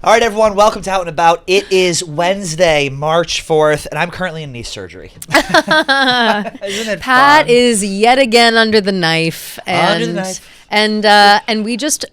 All right, everyone, welcome to Out and About. It is Wednesday, March 4th, and I'm currently in knee surgery. Isn't it Pat fun? is yet again under the knife. And we just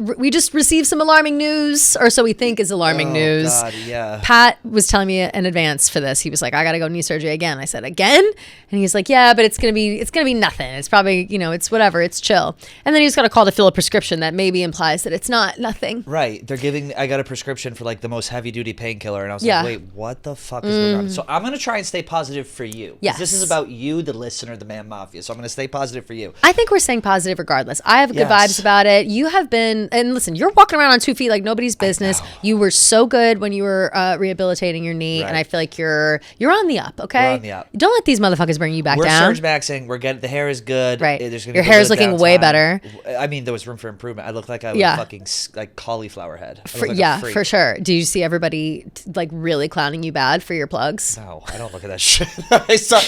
received some alarming news, or so we think is alarming news. God, yeah. Pat was telling me in advance for this. He was like, I gotta go knee surgery again. I said, again? And he's like, yeah, but it's gonna be nothing. It's probably, it's whatever, it's chill. And then he just got a call to fill a prescription that maybe implies that it's not nothing. Right. I got a prescription for like the most heavy duty painkiller, and I was like, wait, what the fuck is going on? So I'm gonna try and stay positive for you. Yes. This is about you, the listener, the Man Mafia. So I'm gonna stay positive for you. I think we're staying positive regardless. I have good vibes about it. You have been, and listen, you're walking around on 2 feet like nobody's business. You were so good when you were rehabilitating your knee, and I feel like you're on the up. Okay, we're on the up. Don't let these motherfuckers bring you back down. We're surge maxing. We're getting the hair is good. Right. There's gonna your be hair is looking way better. I mean, there was room for improvement. I looked like I was fucking like cauliflower head. For sure. Do you see everybody like really clowning you bad for your plugs? No, I don't look at that shit. I saw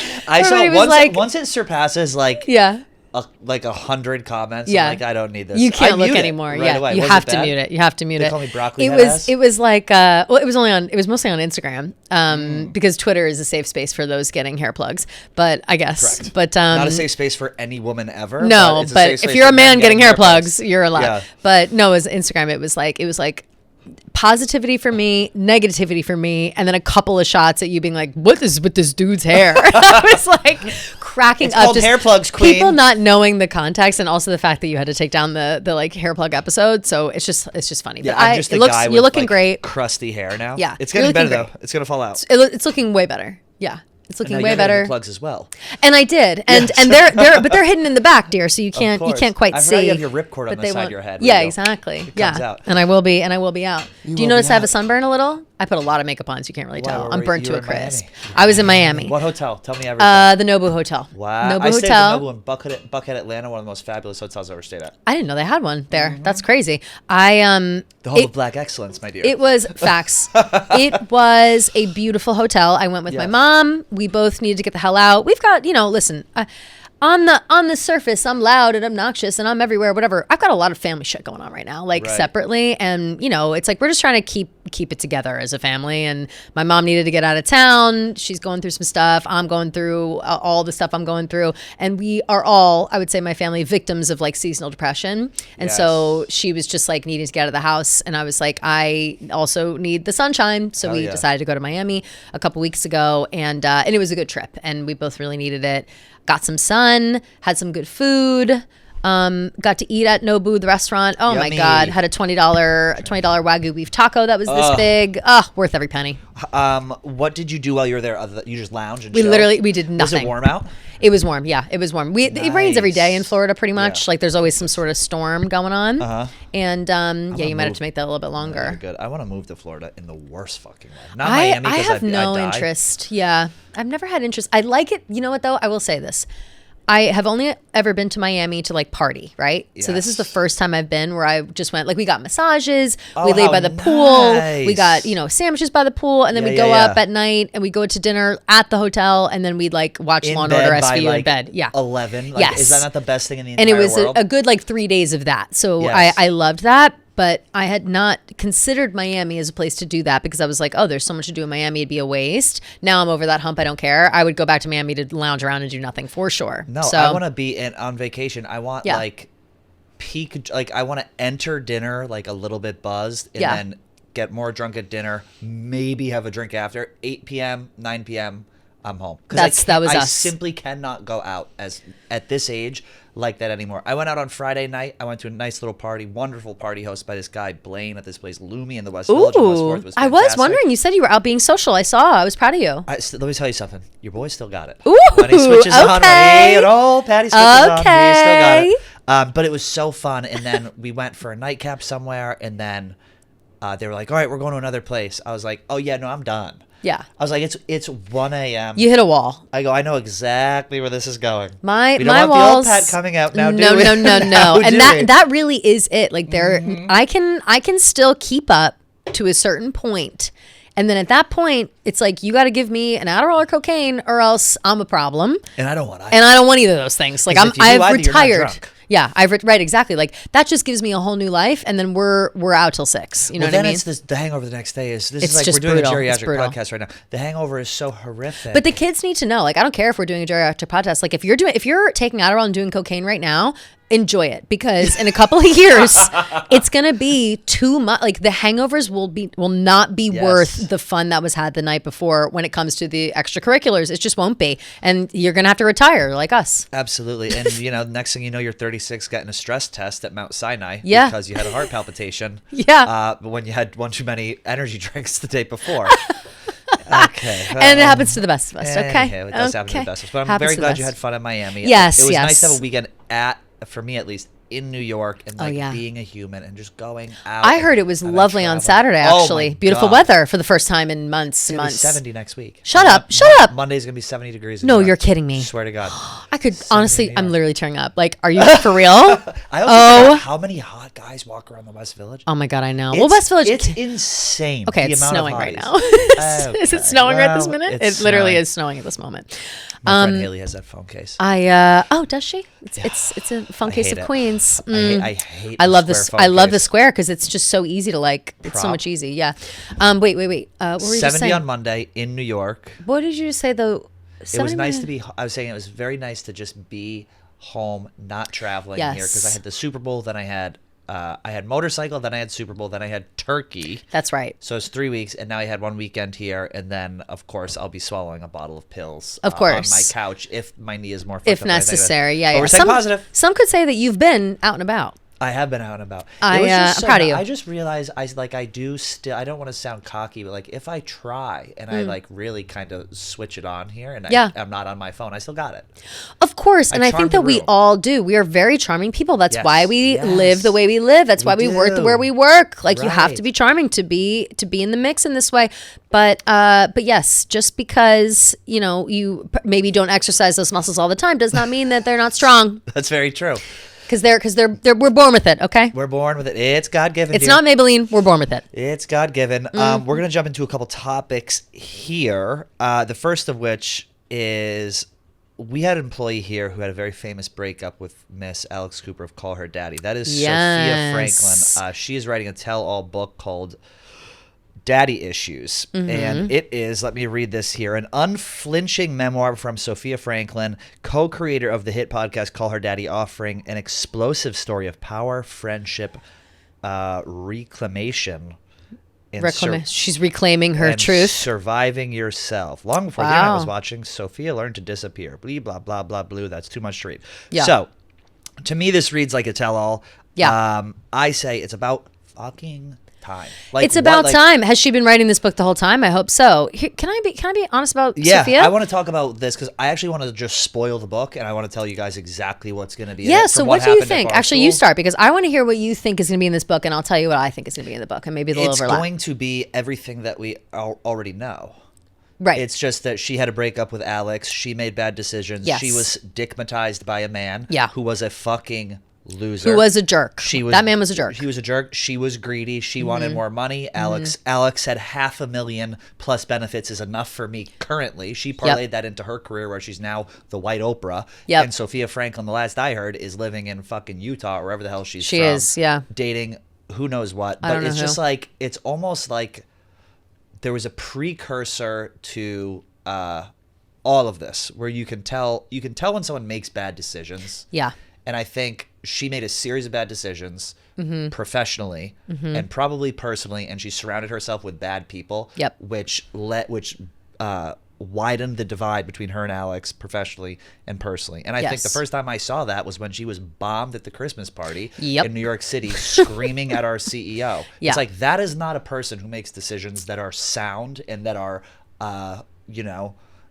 once it surpasses like 100 comments. Yeah. I'm like, I don't need this. You can't look anymore. Right away. You have to mute it. You have to mute they it. Call me broccoli. It was like it was mostly on Instagram because Twitter is a safe space for those getting hair plugs. But I guess, correct. But not a safe space for any woman ever. No, but if you're a man getting hair plugs, you're allowed. Yeah. But no, as Instagram, it was like positivity for me, negativity for me, and then a couple of shots at you being like, what is with this dude's hair? I was like cracking it's up. Called just hair plugs, queen. People not knowing the context, and also the fact that you had to take down the like hair plug episode. So it's just funny. Yeah, but I'm just you're looking great. Crusty hair now. Yeah, it's getting better though. It's gonna fall out. It's looking way better. Yeah. It's looking way better. Plugs as well. And I did, and they're hidden in the back, dear. So you can't quite see. You have your ripcord on the side of your head. Yeah, exactly. It comes out. And I will be out. Do you notice I have a sunburn a little? I put a lot of makeup on, so you can't really tell. I'm burnt to a crisp. I was in Miami. What hotel? Tell me everything. The Nobu Hotel. Wow. I stayed at the Nobu in Buckhead, Atlanta, one of the most fabulous hotels I ever stayed at. I didn't know they had one there. Mm-hmm. That's crazy. The home of black excellence, my dear. It was facts. It was a beautiful hotel. I went with my mom. We both needed to get the hell out. We've got, listen, on the surface, I'm loud and obnoxious and I'm everywhere, whatever. I've got a lot of family shit going on right now, separately. And, it's like we're just trying to keep it together as a family. And my mom needed to get out of town. She's going through some stuff. I'm going through all the stuff I'm going through. And we are all, I would say my family, victims of like seasonal depression. And so she was just like needing to get out of the house. And I was like, I also need the sunshine. So we decided to go to Miami a couple weeks ago. And it was a good trip. And we both really needed it. Got some sun, had some good food, got to eat at Nobu, the restaurant. Oh Yummy. my God, had a $20 Wagyu beef taco that was this big. Worth every penny. What did you do while you were there? You just lounge and chill? We did nothing. Was it warm out? It was warm. Yeah, it was warm. It rains every day in Florida pretty much. Like there's always some sort of storm going on. And you might have to make that a little bit longer. Very good. I want to move to Florida in the worst fucking way. Not Miami. I have no interest. Yeah, I've never had interest. I like it. You know what though? I will say this. I have only ever been to Miami to like party, right? Yes. So this is the first time I've been where I just went, like we got massages, we laid by the pool, we got, sandwiches by the pool, and then we go up at night and we go to dinner at the hotel, and then we'd like watch Law and Order SVU in bed. Yeah. 11? Yes. Is that not the best thing in the entire world? And it was a good like 3 days of that. So I loved that. But I had not considered Miami as a place to do that because I was like, oh, there's so much to do in Miami. It'd be a waste. Now I'm over that hump. I don't care. I would go back to Miami to lounge around and do nothing for sure. No, I want to be on vacation. I want like peak, like I want to enter dinner like a little bit buzzed and then get more drunk at dinner, maybe have a drink after. 8 p.m., 9 p.m., I'm home. That was us. I simply cannot go out at this age like that anymore. I went out on Friday night. I went to a nice little party, wonderful party hosted by this guy Blaine at this place, Lumi in the West Village in West Forth. I was wondering. You said you were out being social. I saw. I was proud of you. Let me tell you something. Your boy still got it. Ooh, when he switches on, Patty switches on, he still got it. But it was so fun. And then we went for a nightcap somewhere, and then they were like, "All right, we're going to another place." I was like, "Oh yeah, no, I'm done." Yeah. I was like, it's 1 a.m. You hit a wall. I go, I know exactly where this is going. My we don't want walls. The old Pat coming out now. No. And that really is it. Like I can still keep up to a certain point. And then at that point, it's like, you got to give me an Adderall or cocaine or else I'm a problem. And I don't want either. And I don't want either of those things. Like I've retired. Yeah, right, exactly. Like that just gives me a whole new life, and then we're out till 6. You know what I mean? Then it's the hangover the next day. This It's is like just we're doing brutal. a It's geriatric brutal. podcast right now. The hangover is so horrific. But the kids need to know. Like, I don't care if we're doing a geriatric podcast. Like, if you're taking Adderall and doing cocaine right now, enjoy it, because in a couple of years, it's gonna be too much. Like the hangovers will not be worth the fun that was had the night before when it comes to the extracurriculars. It just won't be, and you're gonna have to retire like us. Absolutely, and next thing you know, you're 36, getting a stress test at Mount Sinai because you had a heart palpitation. When you had one too many energy drinks the day before. Okay. Well, and it happens to the best of us. Okay. It does happen to the best of us. But I'm very glad you had fun in Miami. Yes. It was nice to have a weekend for me at least, in New York, and being a human and just going out. I heard it was lovely on Saturday, actually. Beautiful weather for the first time in months. It's going to be 70 next week. Shut up. Monday's going to be 70 degrees. No, you're kidding me. I swear to God. I could, honestly, I'm literally tearing up. Like, are you for real? I also how many hot guys walk around the West Village? Oh my God, I know. West Village. It's insane. Okay, it's snowing right now. Is it snowing right this minute? It literally is snowing at this moment. My friend Haley has that phone case. Does she? It's a phone case of Queens. I love this. I love the square because it's just so easy to like. It's so much easy. Yeah. Wait. What were you just 70 saying? on Monday in New York. What did you just say though? It was nice to be. I was saying it was very nice to just be home, not traveling here, because I had the Super Bowl, then I had motorcycle, then I had Super Bowl, then I had turkey. That's right. So it's 3 weeks, and now I had one weekend here, and then of course I'll be swallowing a bottle of pills. Of course, on my couch if my knee is more fucked if up necessary. But we're staying positive. Some could say that you've been out and about. I have been out and about. I'm proud of you. I just realized I don't want to sound cocky, but like if I try and I like really kind of switch it on here and I'm not on my phone, I still got it. Of course, and I think that we all do. We are very charming people. That's why we live the way we live. That's why we work where we work. Like you have to be charming to be in the mix in this way. But yes, just because you maybe don't exercise those muscles all the time does not mean that they're not strong. That's very true. Because we're born with it, okay? We're born with it. It's God-given. It's not Maybelline. We're born with it. It's God-given. We're going to jump into a couple topics here. The first of which is we had an employee here who had a very famous breakup with Miss Alex Cooper of Call Her Daddy. That is Sofia Franklin. She is writing a tell-all book called Daddy Issues. And it is, let me read this here, an unflinching memoir from Sofia Franklin, co-creator of the hit podcast Call Her Daddy, offering an explosive story of power, friendship, reclamation. She's reclaiming her truth. Surviving yourself. Long before the internet was watching, Sofia learned to disappear. Blee, blah, blah, blah, blue. That's too much to read. Yeah. So, to me, this reads like a tell-all. Yeah. I say it's about fucking time. It's about time. Has she been writing this book the whole time? I hope so. Can I be honest about Sofia? I want to talk about this because I actually want to just spoil the book and I want to tell you guys exactly what's going to be in it. So what do you think? Actually, you start because I want to hear what you think is going to be in this book, and I'll tell you what I think is going to be in the book, and maybe they'll overlap. It's going to be everything that we already know. Right. It's just that she had a breakup with Alex. She made bad decisions. Yes. She was dickmatized by a man who was a fucking loser. Who was a jerk. That man was a jerk. He was a jerk. She was greedy. She wanted more money. Alex said $500,000 plus benefits is enough for me currently. She parlayed that into her career where she's now the white Oprah. Yep. And Sofia Franklin, the last I heard, is living in fucking Utah or wherever the hell she's from. She is, dating who knows what. But it's just like, it's almost like there was a precursor to all of this where you can tell when someone makes bad decisions. Yeah. And I think she made a series of bad decisions professionally and probably personally, and she surrounded herself with bad people, which widened the divide between her and Alex professionally and personally. And I think the first time I saw that was when she was bombed at the Christmas party in New York City, screaming at our CEO. It's like, that is not a person who makes decisions that are sound and that are,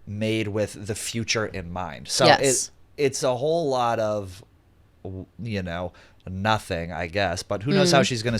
made with the future in mind. So it's a whole lot of, nothing, I guess, but who knows how she's going to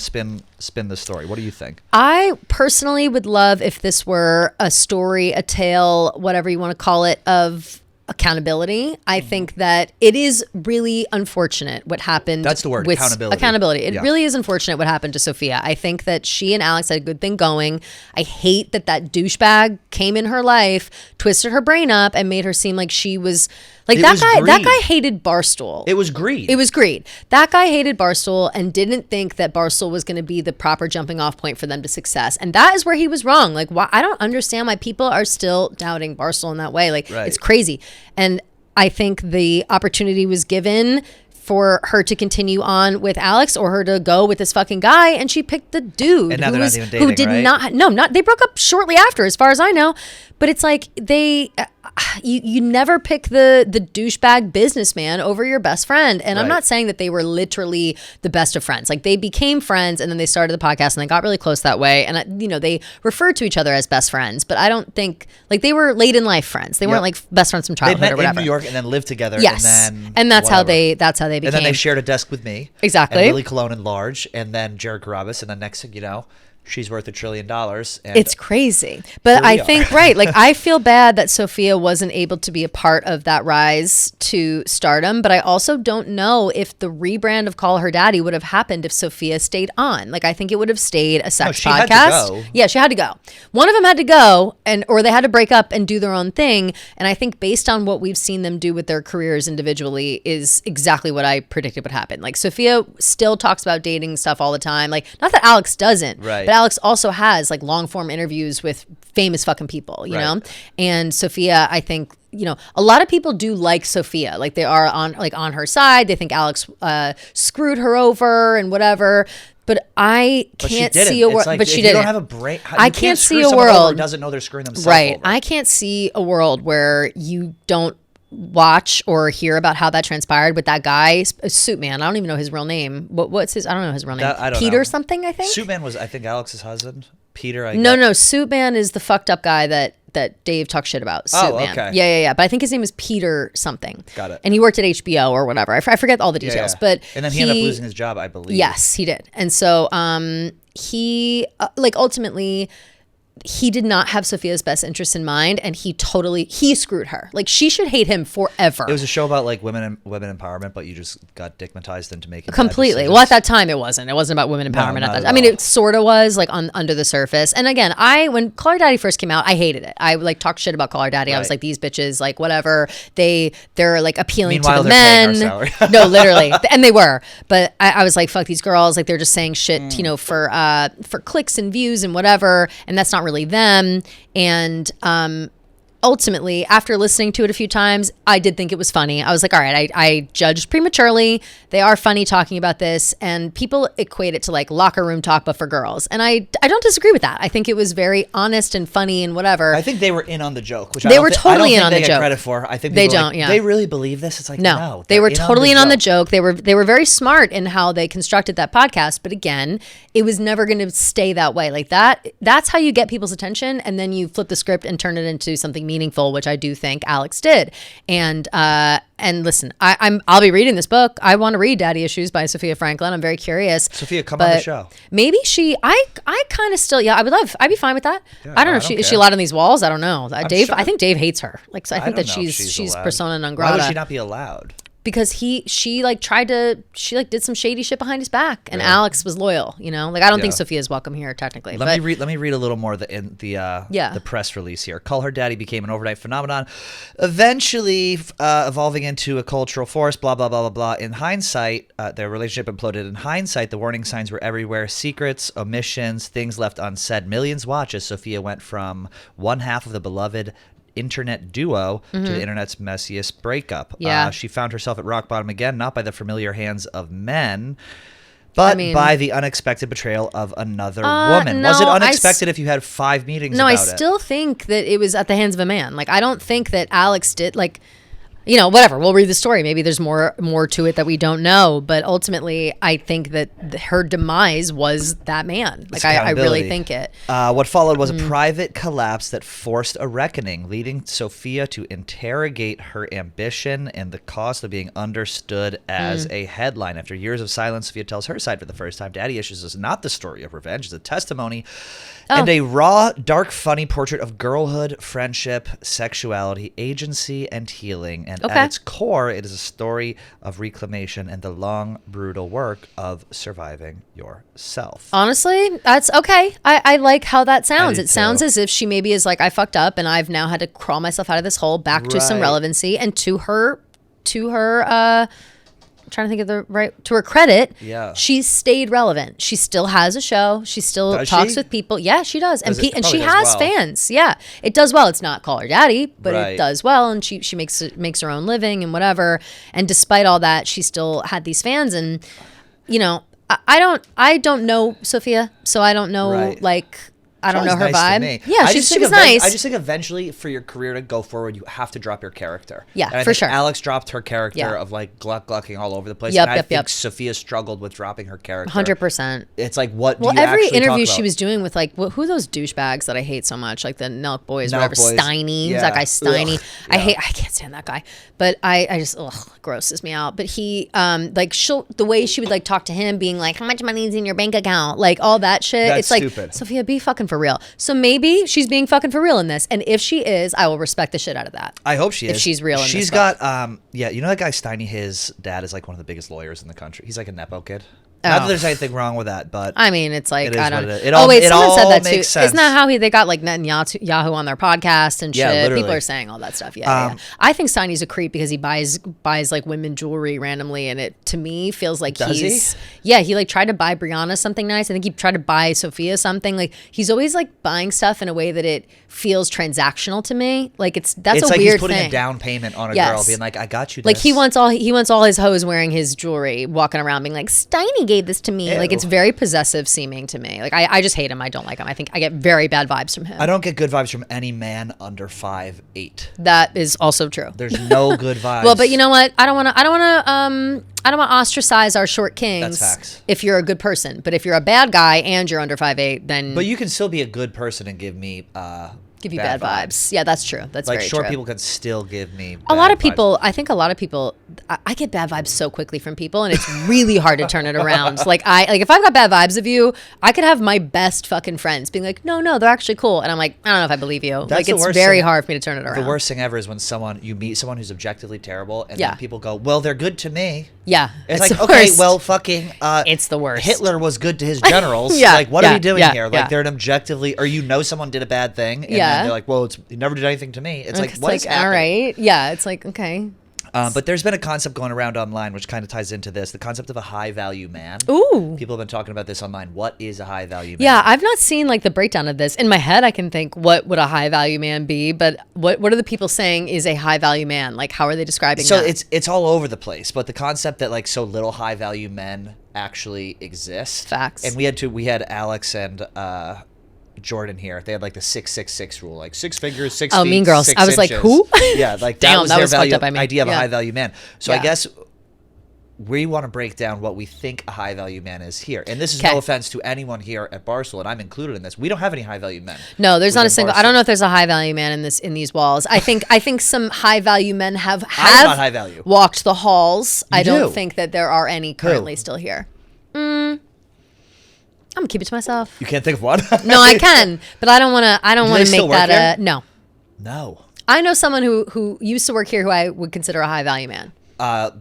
spin the story. What do you think? I personally would love if this were a story, a tale, whatever you want to call it, of accountability. I think that it is really unfortunate what happened. That's the word, with accountability. It really is unfortunate what happened to Sofia. I think that she and Alex had a good thing going. I hate that douchebag came in her life, twisted her brain up, and made her seem like she was Like that guy hated Barstool. It was greed. It was greed. That guy hated Barstool and didn't think that Barstool was going to be the proper jumping off point for them to success. And that is where he was wrong. Like, why, I don't understand why people are still doubting Barstool in that way. Like, It's crazy. And I think the opportunity was given for her to continue on with Alex or her to go with this fucking guy, and she picked the dude and now they're not even dating, who did right? not they broke up shortly after, as far as I know. But it's like you never pick the douchebag businessman over your best friend. And I'm not saying that they were literally the best of friends. Like, they became friends and then they started the podcast and they got really close that way. And they referred to each other as best friends, but I don't think, like, they were late in life friends. They weren't like best friends from childhood or whatever. They met in New York and then lived together. Yes. And that's how they became. And then they shared a desk with me. Exactly. And Lily Cologne and Large, and then Jared Carabas, and then next thing you know, she's worth $1 trillion. And it's crazy. But I think, like, I feel bad that Sofia wasn't able to be a part of that rise to stardom. But I also don't know if the rebrand of Call Her Daddy would have happened if Sofia stayed on. Like, I think it would have stayed a sex podcast. Had to go. Yeah, she had to go. One of them had to go, or they had to break up and do their own thing. And I think based on what we've seen them do with their careers individually is exactly what I predicted would happen. Like, Sofia still talks about dating stuff all the time. Like, not that Alex doesn't. Right. But Alex also has like long form interviews with famous fucking people, you know? And Sofia, I think, a lot of people do like Sofia. Like, they are on her side. They think Alex screwed her over and whatever. But I can't see a world. Like, but she didn't. You don't have a break. I can't see a world. Who doesn't know they're screwing themselves right. over. I can't see a world where you don't watch or hear about how that transpired with that guy, Suit Man. I don't even know his real name. What's his? I don't know his real name. Peter something, I think. Suit Man was, I think, Alex's husband. Peter. No. Suit Man is the fucked up guy that Dave talks shit about. Suit Man. Okay. Yeah. But I think his name is Peter something. Got it. And he worked at HBO or whatever. I forget all the details. But and then he ended up losing his job, I believe. Yes, he did. And so he ultimately, he did not have Sofia's best interest in mind, and he screwed her. Like, she should hate him forever. It was a show about like women empowerment, but you just got dickmatized into making completely. Well, at that time it wasn't about women empowerment. No, I mean, it sort of was like under the surface. And again, when Call Her Daddy first came out, I hated it. I like talked shit about Call Her Daddy. I was like, these bitches, like, whatever. They're like appealing to the men. No, literally, and they were. But I was like, fuck these girls. Like, they're just saying shit, for clicks and views and whatever. And that's not really them. And ultimately, after listening to it a few times, I did think it was funny. I was like, all right, I judged prematurely. They are funny talking about this, and people equate it to like locker room talk, but for girls. And I don't disagree with that. I think it was very honest and funny and whatever. I think they were in on the joke, which they were totally in on the joke. Credit for. I think they don't. Yeah, they really believe this. It's like no, they were totally in on the joke. They were very smart in how they constructed that podcast. But again, it was never going to stay that way. Like that. That's how you get people's attention, and then you flip the script and turn it into something meaningful, which I do think Alex did. And listen, I'll be reading this book. I want to read Daddy Issues by Sofia Franklin. I'm very curious. Sofia, come on the show. Maybe I kind of still, I'd be fine with that. Yeah, I don't know. Is she allowed on these walls? I don't know. Dave, sure. I think Dave hates her. Like, so I think that she's persona non grata. Why would she not be allowed? Because she did some shady shit behind his back, and Alex was loyal. Like, I don't think Sofia's welcome here technically. Let me read a little more the press release here. Call Her Daddy became an overnight phenomenon, eventually evolving into a cultural force. Blah blah blah blah blah. In hindsight, their relationship imploded. In hindsight, the warning signs were everywhere: secrets, omissions, things left unsaid. Millions watch as Sofia went from one half of the beloved internet duo to the internet's messiest breakup. She found herself at rock bottom again, not by the familiar hands of men, but by the unexpected betrayal of another woman. Was it unexpected if you had 5 meetings about it? No, I still think that it was at the hands of a man. Like, I don't think that Alex did, like, whatever. We'll read the story. Maybe there's more to it that we don't know. But ultimately, I think that her demise was that man. Like, I really think it. What followed was a private collapse that forced a reckoning, leading Sofia to interrogate her ambition and the cost of being understood as a headline. After years of silence, Sofia tells her side for the first time. Daddy Issues is not the story of revenge. It's a testimony and a raw, dark, funny portrait of girlhood, friendship, sexuality, agency, and healing. And at its core, it is a story of reclamation and the long, brutal work of surviving yourself. Honestly, that's okay. I like how that sounds. It sounds too. as if she maybe is like, I fucked up and I've now had to crawl myself out of this hole back to some relevancy. And to her trying to think of to her credit, she stayed relevant. She still has a show. She still talks with people. Yeah, she does. And she has fans. Yeah, it does well. It's not Call Her Daddy, but it does well. And she makes her own living and whatever. And despite all that, she still had these fans. And you know, I don't know Sofia, so I don't know I don't know her vibe. Yeah, she seems nice. I just think eventually for your career to go forward, you have to drop your character. Yeah, and I for think sure. Alex dropped her charecter of like glucking all over the place. Yep, and I think Sofia struggled with dropping her character. 100%. It's like, what do you every actually interview talk she about? was doing with like, who are those douchebags that I hate so much? Like the Nelk Boys, whatever. Steiny. Who's that guy, Steiny? I can't stand that guy. But I just, grosses me out. But he, the way she would like talk to him, being like, how much money is in your bank account? Like all that shit. That's it's like, stupid. Sofia, be fucking for real. So maybe she's being fucking for real in this. And if she is, I will respect the shit out of that. I hope she is. If she's real in this. She's got, you know that guy Steiny, his dad is like one of the biggest lawyers in the country. He's like a Nepo kid. Not that there's anything wrong with that, but I mean, it's like, I don't know. Someone said that too. Sense. Isn't that how they got like Netanyahu on their podcast and shit? Literally. People are saying all that stuff. Yeah. I think Steiny's a creep because he buys like women jewelry randomly, and it to me feels like he like tried to buy Brianna something nice. I think he tried to buy Sofia something. Like he's always like buying stuff in a way that it feels transactional to me. Like that's a like weird he's putting thing. a down payment on a girl, being like, I got you this. Like he wants all his hoes wearing his jewelry, walking around being like, Steiny gave this to me. Ew. Like it's very possessive seeming to me. Like I just hate him. I don't like him. I think I get very bad vibes from him. I don't get good vibes from any man under 5'8". That is also true. There's no good vibes. Well, but you know what? I don't want to ostracize our short kings. That's facts. If you're a good person, but if you're a bad guy and you're under 5'8", then you can still be a good person and give me give you bad vibes. Yeah, that's true. That's like very short true. people can still give me a lot of vibes. people. I think a lot of people. I get bad vibes so quickly from people, and it's really hard to turn it around. Like if I've got bad vibes of you, I could have my best fucking friends being like, no, they're actually cool, and I'm like, I don't know if I believe you. That's it's very hard for me to turn it around. The worst thing ever is when you meet someone who's objectively terrible, and then people go, well, they're good to me. Yeah, it's like, okay, well, fucking. It's the worst. Hitler was good to his generals. Like, what are we doing here? Like, they're an objectively, or someone did a bad thing, and then they're like, well, he never did anything to me. It's like, what is happening? All right, yeah, it's like, okay. But there's been a concept going around online which kind of ties into this, the concept of a high value man. Ooh. People have been talking about this online. What is a high value man? Yeah, I've not seen like the breakdown of this. In my head, I can think, what would a high value man be? But what are the people saying is a high value man? Like, how are they describing that? So it's all over the place. But the concept that like so little high value men actually exist. Facts. And we had Alex and Jordan here. They had like the 666 rule, like 6 figures, 6 feet. Oh, Mean Girls. I was like, who? Yeah, like Damn, that was their fucked up, idea of a high value man. So I guess we want to break down what we think a high value man is here. And this is no offense to anyone here at Barstool, and I'm included in this. We don't have any high value men. No, there's not a single. Barstool. I don't know if there's a high value man in these walls. I think some high value men have not high value. Walked the halls. I don't think that there are any currently still here. I'm gonna keep it to myself. You can't think of one? No, I can, but I don't want to make that a no. No. I know someone who used to work here who I would consider a high value man.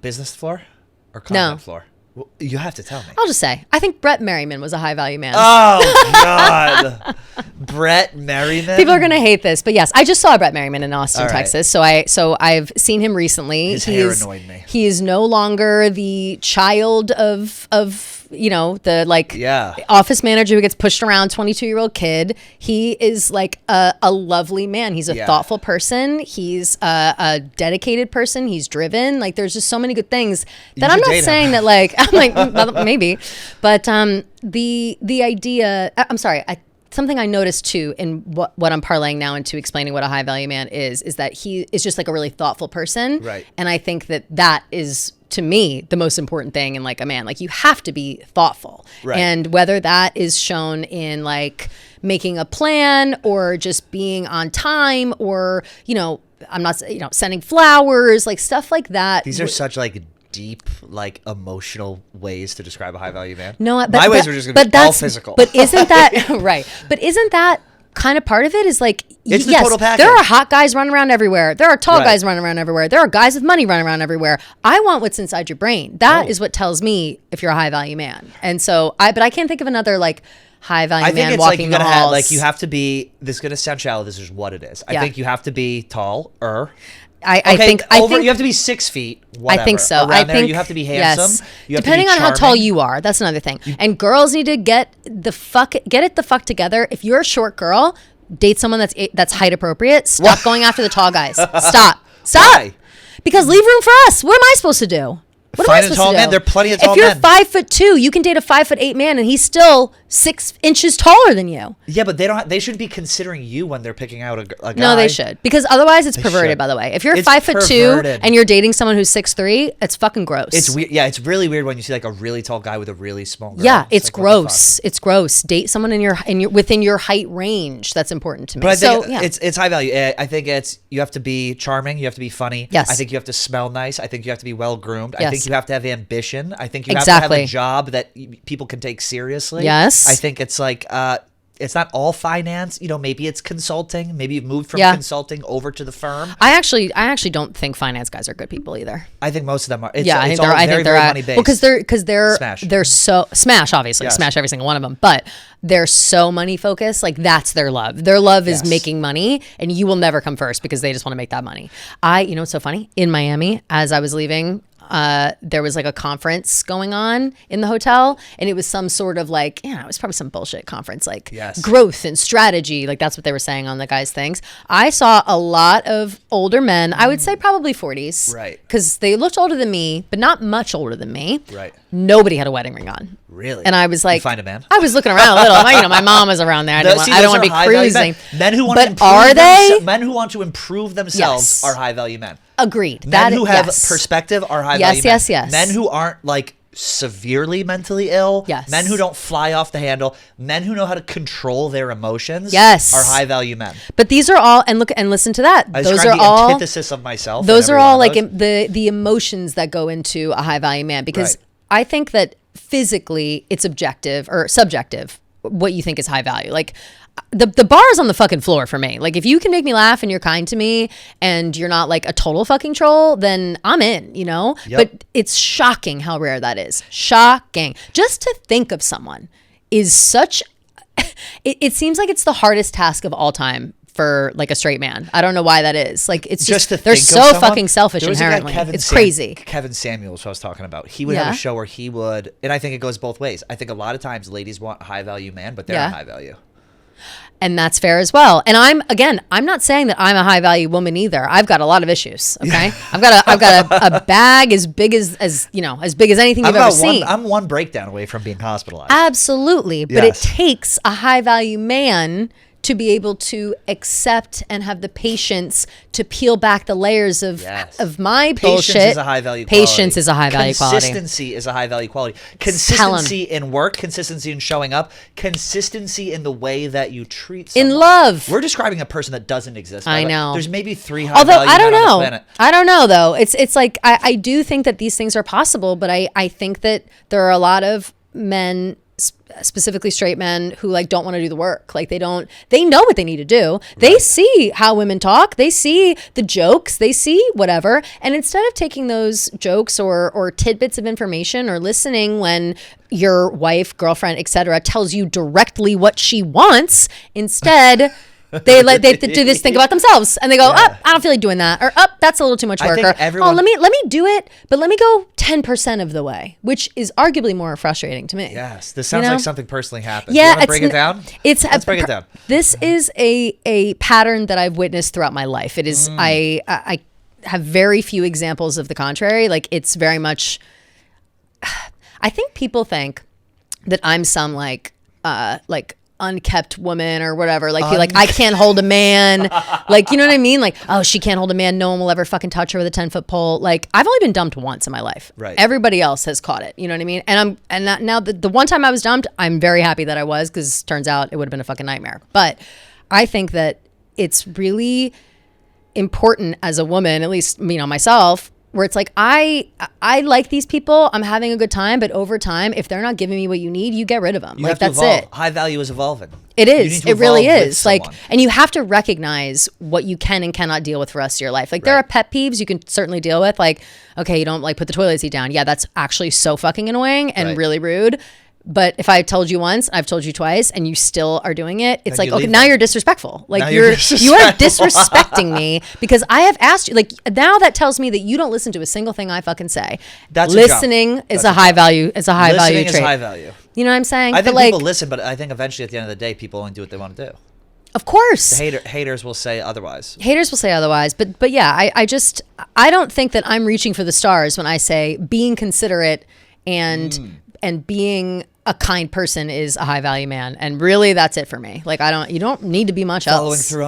Business floor or content floor? Well, you have to tell me. I'll just say I think Brett Merriman was a high value man. Oh God, Brett Merriman. People are gonna hate this, but yes, I just saw Brett Merriman in Austin, Texas. So I've seen him recently. His hair annoyed me. He is no longer the child of the office manager who gets pushed around, 22-year-old kid. He is like a lovely man. He's a thoughtful person. He's a dedicated person. He's driven. Like there's just so many good things that I'm not saying that like I'm like maybe, but the idea. I'm sorry. Something I noticed too in what I'm parlaying now into explaining what a high value man is that he is just like a really thoughtful person. Right. And I think that is, to me, the most important thing in like a man. Like you have to be thoughtful. Right. And whether that is shown in like making a plan or just being on time or, I'm not, sending flowers, like stuff like that. These are such like deep, like emotional ways to describe a high value man. No, but my ways are just gonna be all physical. But isn't that right? But isn't that kind of part of it is like, it's the yes, total package. there are hot guys running around everywhere. There are tall guys running around everywhere. There are guys with money running around everywhere. I want what's inside your brain. That is what tells me if you're a high value man. And so but I can't think of another like high value man walking the halls. Like you have to be, this is going to sound shallow. This is what it is. I think you have to be taller. I think you have to be 6 feet. Whatever. I think so. Around there, you have to be handsome. Yes. Depending on how tall you are, that's another thing. And girls need to get it the fuck together. If you're a short girl, date someone that's height appropriate. Stop going after the tall guys. Stop. Why? Because leave room for us. What am I supposed to do? What am I supposed to do? Man. There are plenty of tall men. men. If you're 5'2", you can date a 5'8" man, and he's still 6 inches taller than you. Yeah, but they should be considering you when they're picking out a guy. No, they should, because otherwise it's perverted. By the way, if you're 5'2" and you're dating someone who's 6'3", it's fucking gross. It's weird. Yeah, it's really weird when you see like a really tall guy with a really small girl. Yeah, it's like, gross. It's gross. Date someone within your height range. That's important to me. But I think it's high value. I think you have to be charming. You have to be funny. Yes. I think you have to smell nice. I think you have to be well groomed. Yes. I think you have to have ambition. I think you have to have a job that people can take seriously. Yes. I think it's like it's not all finance. Maybe it's consulting. Maybe you've moved from consulting over to the firm. I actually don't think finance guys are good people either. I think most of them are. I think they're money based. Well, because they're so smash, obviously smash every single one of them, but they're so money focused. Like that's their love. Their love is making money, and you will never come first because they just want to make that money. What's so funny? In Miami, as I was leaving, there was like a conference going on in the hotel, and it was some sort of like, it was probably some bullshit conference, like growth and strategy. Like that's what they were saying on the guys' things. I saw a lot of older men, I would say probably 40s. Right. Because they looked older than me, but not much older than me. Right. Nobody had a wedding ring on. Really? And I was like, you find a man? I was looking around a little. My mom was around there. I don't want to be cruising. Men who want to improve men who want to improve themselves are high value men. Agreed. Men who have perspective are high value men. Yes. Men who aren't like severely mentally ill. Yes. Men who don't fly off the handle. Men who know how to control their emotions. Yes. Are high value men. But these are all, and look and listen to that. Those are all the antithesis of myself. Those are all like the emotions that go into a high value man, because I think that physically it's objective or subjective what you think is high value. Like the bar is on the fucking floor for me. Like if you can make me laugh and you're kind to me and you're not like a total fucking troll, then I'm in, Yep. But it's shocking how rare that is. Shocking. Just to think of someone is such it seems like it's the hardest task of all time for like a straight man. I don't know why that is. Like it's just they're so fucking selfish inherently. It's crazy. Kevin Samuels, who I was talking about, he would have a show where he would, and I think it goes both ways. I think a lot of times ladies want a high value man, but they're a high value. And that's fair as well. And I'm not saying that I'm a high value woman either. I've got a lot of issues. Okay, I've got a bag as big as big as anything you've ever seen. I'm one breakdown away from being hospitalized. Absolutely, but it takes a high value man to be able to accept and have the patience to peel back the layers of my bullshit. Patience is a high value quality. Patience is a high value quality. Consistency is a high value quality. Consistency in work, consistency in showing up, consistency in the way that you treat someone. In love. We're describing a person that doesn't exist. I know. There's maybe 3 high value men on the planet. I don't know though. It's like I do think that these things are possible, but I think that there are a lot of men, specifically straight men, who like don't want to do the work. Like they know what they need to do. They see how women talk. They see the jokes. They see whatever. And instead of taking those jokes or tidbits of information or listening when your wife, girlfriend, etc., tells you directly what she wants, instead they do this, think about themselves, and they go, I don't feel like doing that, or that's a little too much work, or let me do it, but let me go 10% of the way, which is arguably more frustrating to me. Yes, this sounds like something personally happened. Yeah, you want to break it down? Let's break it down. This is a pattern that I've witnessed throughout my life. It is I have very few examples of the contrary. Like it's very much. I think people think that I'm some like unkept woman or whatever, like I can't hold a man, like, you know what I mean, like, oh, she can't hold a man, no one will ever fucking touch her with a 10-foot pole. Like I've only been dumped once in my life. Right. Everybody else has caught it, you know what I mean? And now the one time I was dumped, I'm very happy that I was, because turns out it would have been a fucking nightmare. But I think that it's really important as a woman, at least myself, where it's like, I like these people. I'm having a good time, but over time, if they're not giving me what you need, you get rid of them. You like, have to that's evolve. it. High value is evolving. It is. It really is. Like, someone. and you have to recognize what you can and cannot deal with for the rest of your life. Like, there are pet peeves you can certainly deal with. Like, okay, you don't like put the toilet seat down. Yeah, that's actually so fucking annoying and really rude. But if I told you once, I've told you twice, and you still are doing it, it's like, okay, now you're disrespectful. Like, you are disrespecting me because I have asked you. Like, now that tells me that you don't listen to a single thing I fucking say. That's listening is a high value. It's a high value trait. Listening is high value. You know what I'm saying? I think people listen, but I think eventually at the end of the day, people only do what they want to do. Of course. The haters will say otherwise. Haters will say otherwise. But yeah, I don't think that I'm reaching for the stars when I say being considerate and being a kind person is a high value man. And really, that's it for me. Like, you don't need to be much else. Following through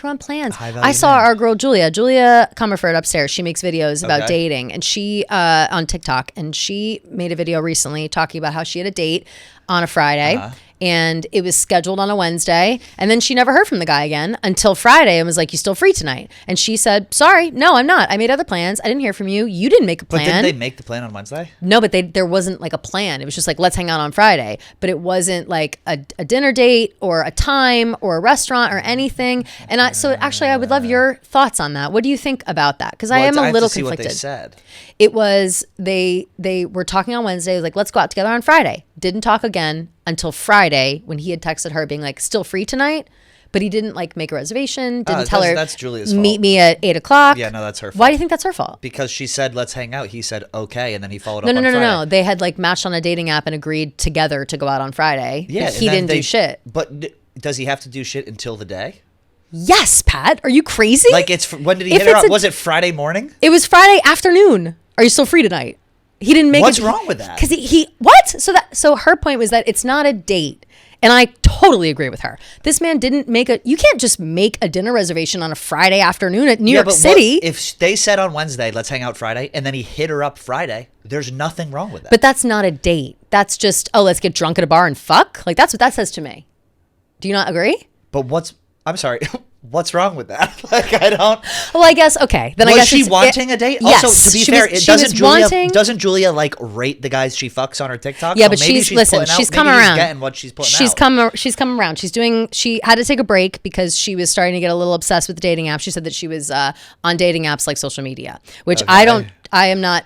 on plans. I saw our girl, Julia Comerford upstairs. She makes videos about dating, and she, on TikTok, and she made a video recently talking about how she had a date on a Friday. And it was scheduled on a Wednesday. And then she never heard from the guy again until Friday and was like, you still free tonight? And she said, sorry, no, I'm not. I made other plans. I didn't hear from you. You didn't make a plan. But didn't they make the plan on Wednesday? No, but there wasn't like a plan. It was just like, let's hang out on Friday. But it wasn't like a dinner date or a time or a restaurant or anything. And so actually, I would love your thoughts on that. What do you think about that? Because I am a little conflicted. What they said. It was, they were talking on Wednesday. It was like, let's go out together on Friday. Didn't talk again until Friday when he had texted her being like, still free tonight? But he didn't like make a reservation. Didn't tell her, that's Julia's fault. Meet me at 8:00. Yeah, no, that's her fault. Why do you think that's her fault? Because she said, let's hang out. He said, okay. And then he followed up on Friday. No. They had like matched on a dating app and agreed together to go out on Friday. Yeah. He didn't do shit. But does he have to do shit until the day? Yes, Pat. Are you crazy? Like, when did he hit her up? Was it Friday morning? It was Friday afternoon. Are you still free tonight? He didn't make What's wrong with that? Because what? So her point was that it's not a date. And I totally agree with her. This man didn't you can't just make a dinner reservation on a Friday afternoon at New York City. If they said on Wednesday, let's hang out Friday, and then he hit her up Friday, there's nothing wrong with that. But that's not a date. That's just, let's get drunk at a bar and fuck. Like, that's what that says to me. Do you not agree? But I'm sorry. What's wrong with that? Like, I don't. Well, I guess, okay. Then was I guess she wanting a date? Yes, also, to be fair, doesn't Julia like rate the guys she fucks on her TikTok? Yeah, so but she's come around. Getting what she's putting out. She's come around. She had to take a break because she was starting to get a little obsessed with the dating apps. She said that she was on dating apps like social media, which I am not.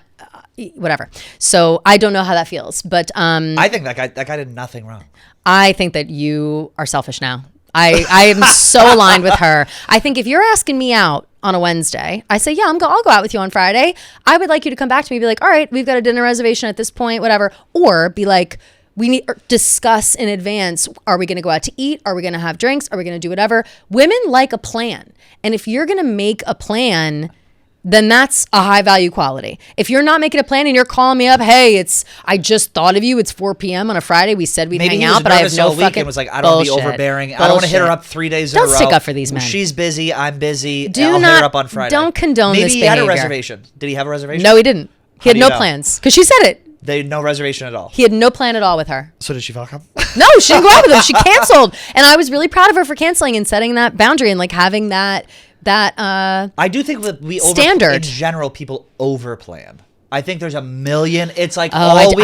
Whatever. So I don't know how that feels, but I think that guy did nothing wrong. I think that you are selfish now. I am so aligned with her. I think if you're asking me out on a Wednesday, I say, yeah, I'll go out with you on Friday. I would like you to come back to me and be like, all right, we've got a dinner reservation at this point, whatever. Or be like, we need to discuss in advance. Are we going to go out to eat? Are we going to have drinks? Are we going to do whatever? Women like a plan. And if you're going to make a plan, then that's a high value quality. If you're not making a plan and you're calling me up, hey, I just thought of you. It's 4 p.m. on a Friday. We said we'd hang out, but I have no fucking. Was like, I don't want to be overbearing. I don't want to hit her up 3 days in a row. Don't stick up for these men. She's busy. I'm busy. Hit her up on Friday. Don't condone this behavior. Maybe he had a reservation. Did he have a reservation? No, he didn't. He had no plans because she said it. They had no reservation at all. He had no plan at all with her. So did she fuck him? No, she didn't go out with him. She canceled, and I was really proud of her for canceling and setting that boundary and like having that I do think that standard in general people overplan. I think there's a million. It's like for me,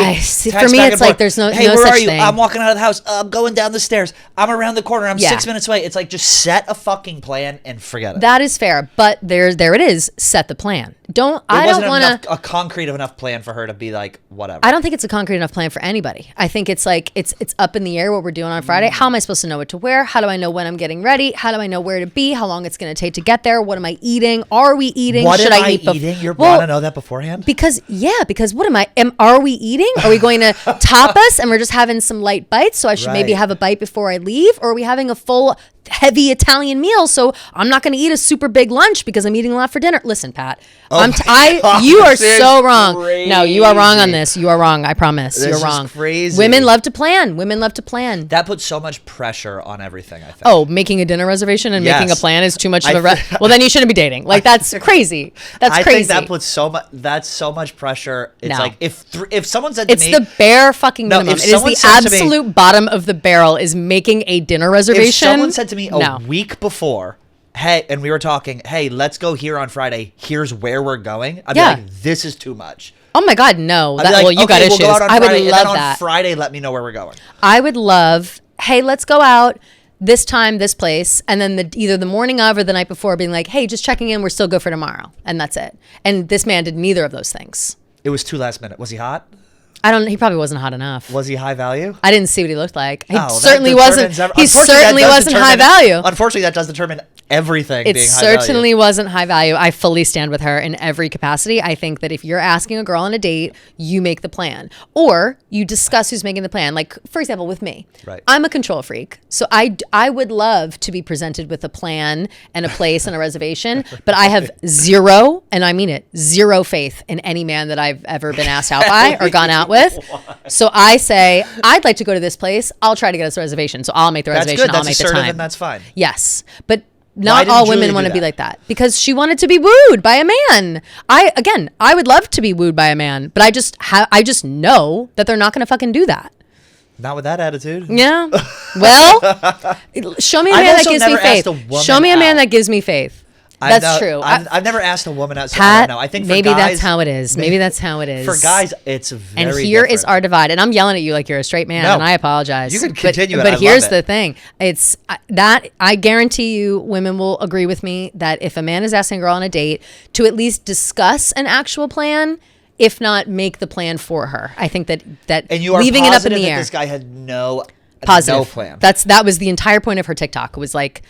it's like there's no. Hey, no where such are you? thing. I'm walking out of the house. I'm going down the stairs. I'm around the corner. I'm 6 minutes away. It's like just set a fucking plan and forget it. That is fair, but there it is. Set the plan. I don't want a concrete enough plan for her to be like whatever. I don't think it's a concrete enough plan for anybody. I think it's like it's up in the air what we're doing on Friday. How am I supposed to know what to wear? How do I know when I'm getting ready? How do I know where to be? How long it's going to take to get there? What am I eating? Are we eating? What Should I eat? You're want to know that beforehand? Because what am I? Are we eating? Are we going to tapas and we're just having some light bites? So I should maybe have a bite before I leave, or are we having a full heavy Italian meal? So I'm not going to eat a super big lunch because I'm eating a lot for dinner. Listen, Pat, you are so wrong. Crazy. No, you are wrong on this. You are wrong. I promise. You're wrong. Is crazy. Women love to plan. That puts so much pressure on everything, I think. Oh, making a dinner reservation and making a plan is too much of a well, then you shouldn't be dating. Like, that's crazy. That's crazy. I think that puts so much pressure. It's like if someone said to me, it's the bare fucking minimum. It is the absolute bottom of the barrel is making a dinner reservation. If someone said to me a week before, hey, and we were talking, hey, let's go here on Friday. Here's where we're going. I'd be like, this is too much. Oh my God, no. Like, well, you got issues. We'll go out on I would Friday, love and then that. on Friday, let me know where we're going. I would love, hey, let's go out this time, this place. And then either the morning of or the night before being like, hey, just checking in. We're still good for tomorrow. And that's it. And this man did neither of those things. It was too last minute. Was he hot? He probably wasn't hot enough. Was he high value? I didn't see what he looked like. He certainly wasn't high value. Unfortunately, that does determine everything it being high value. Certainly wasn't high value. I fully stand with her in every capacity. I think that if you're asking a girl on a date, you make the plan. Or you discuss who's making the plan. Like, for example, with me. Right. I'm a control freak. So I would love to be presented with a plan and a place and a reservation, but I have zero, and I mean it, zero faith in any man that I've ever been asked out by or gone out with. So I say, I'd like to go to this place. I'll try to get us a reservation. So I'll make the reservation. I'll make the time. And that's fine. Yes. But not all women want to be like that because she wanted to be wooed by a man. I would love to be wooed by a man, but I just know that they're not going to fucking do that. Not with that attitude. Yeah. Well, show me a man that gives me faith. Show me a man that gives me faith. That's true. I've never asked a woman out. Pat, I don't know. I think for maybe guys, that's how it is. Maybe that's how it is. For guys, it's very And here different. is our divide. And I'm yelling at you like you're a straight man, and I apologize. You can continue But here's the thing. It's that I guarantee you women will agree with me that if a man is asking a girl on a date to at least discuss an actual plan, if not make the plan for her. I think that and you are leaving it up in the that air. This guy had no plan. That was the entire point of her TikTok. It was like,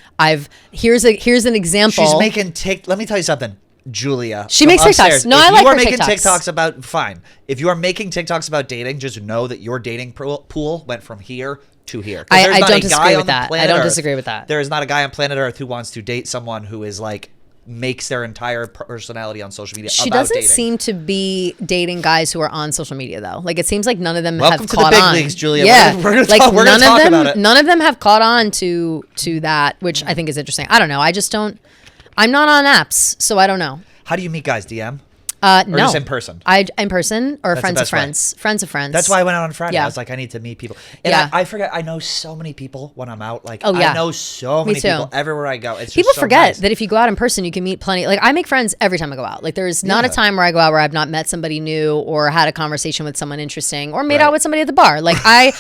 here's an example. She's making let me tell you something, Julia. She makes TikToks. No, I like her TikToks. If you are making TikToks about, fine. If you are making TikToks about dating, just know that your dating pool went from here to here. I don't disagree with that. I don't disagree with that. There is not a guy on planet Earth who wants to date someone who is like, makes their entire personality on social media she about doesn't dating. Seem to be dating guys who are on social media though. Like it seems like none of them Welcome have to caught the big on. leagues, Julia. Yeah, we're gonna talk about it. None of them have caught on to that, which I think is interesting. I don't know. I just don't. I'm not on apps, so I don't know. How do you meet guys? DM? No. Just in person? In person or friends of friends. Way. Friends of friends. That's why I went out on Friday. Yeah. I was like, I need to meet people. And I forget, I know so many people when I'm out. Like, I know so many people everywhere I go. It's people just so forget nice. that if you go out in person, you can meet plenty. Like, I make friends every time I go out. Like, there's not a time where I go out where I've not met somebody new or had a conversation with someone interesting or made out with somebody at the bar. Like, I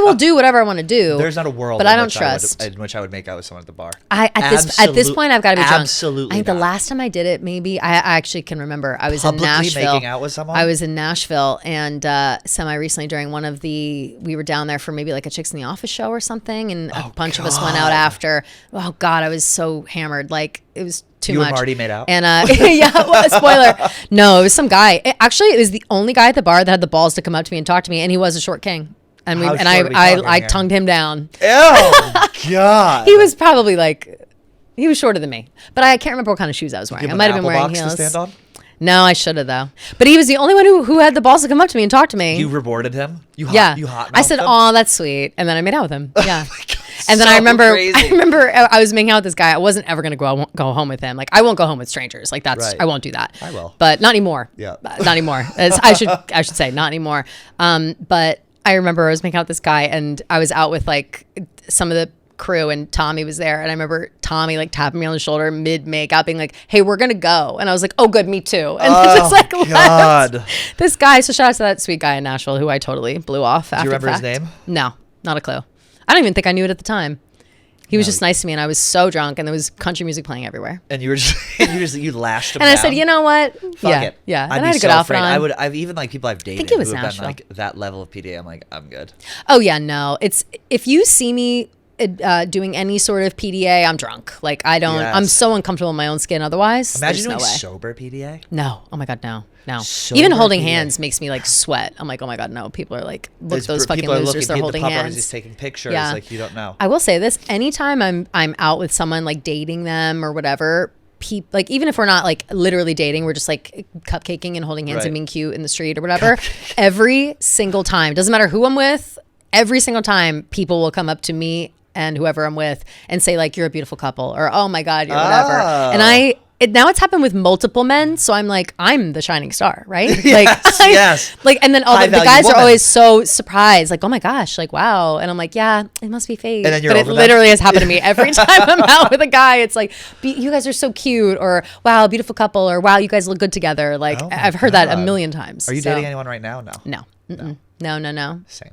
will do whatever I want to do. There's not a world but I don't trust. in which I would make out with someone at the bar. At this point, I've got to be drunk. Absolutely. I think the last time I did it, maybe, I actually can remember. I was in Nashville. Making out with someone? I was in Nashville and semi-recently during one of we were down there for maybe like a Chicks in the Office show or something, and a bunch of us went out after. Oh God, I was so hammered. Like it was too much. You and Marty made out? And yeah, well, spoiler. No, it was some guy. It was the only guy at the bar that had the balls to come up to me and talk to me, and he was a short king. And I tongued him down. Oh God. He was probably he was shorter than me, but I can't remember what kind of shoes I was wearing. I might have been wearing heels. To stand on? No, I should have though. But he was the only one who had the balls to come up to me and talk to me. You rewarded him? You hot I said, "Oh, that's sweet," and then I made out with him. Yeah. And then so I remember crazy. I was making out with this guy. I wasn't ever gonna go home with him. Like I won't go home with strangers. Like that's Right. I won't do that. I will. But not anymore. Yeah. Not anymore. I should say not anymore. But I remember I was making out with this guy and I was out with like some of the crew and Tommy was there, and I remember Tommy like tapping me on the shoulder mid make-out being like, "Hey, we're gonna go," and I was like, "Oh good, me too." And just like God. This guy, so shout out to that sweet guy in Nashville who I totally blew off after. Do you remember the his fact. name? No, not a clue. I don't even think I knew it at the time. He was just nice to me, and I was so drunk, and there was country music playing everywhere. And you lashed him and down. I said, "You know what? Fuck it. Yeah." I'd and I had be a good so outfit afraid. on. I've even like people I've dated it was who have Nashville. been like that level of PDA. I'm like, I'm good. Oh yeah, no. It's if you see me doing any sort of PDA, I'm drunk. Like I don't. Yes. I'm so uncomfortable in my own skin. Otherwise, Imagine there's doing no way. sober PDA. No. Oh my God, no. Sober Even holding PDA. hands makes me like sweat. I'm like, oh my God, no. People are like, look, those fucking people are losers. They're holding the hands. He's taking pictures. Yeah. Like you don't know. I will say this: anytime I'm out with someone, like dating them or whatever, like even if we're not like literally dating, we're just like cupcaking and holding hands and being cute in the street or whatever. Every single time, doesn't matter who I'm with. Every single time, people will come up to me and whoever I'm with and say like, "You're a beautiful couple," or "Oh my God, you're whatever." And now it's happened with multiple men. So I'm like, I'm the shining star, right? Yes, yes. Like, and then all the guys woman. are always so surprised, like, oh my gosh, like, wow. And I'm like, yeah, it must be fake. And then you're but it literally has happened to me every time I'm out with a guy. It's like, you guys are so cute, or wow, beautiful couple, or wow, you guys look good together. Like, I've heard that a million times. Are you dating anyone right now? No. No. Same.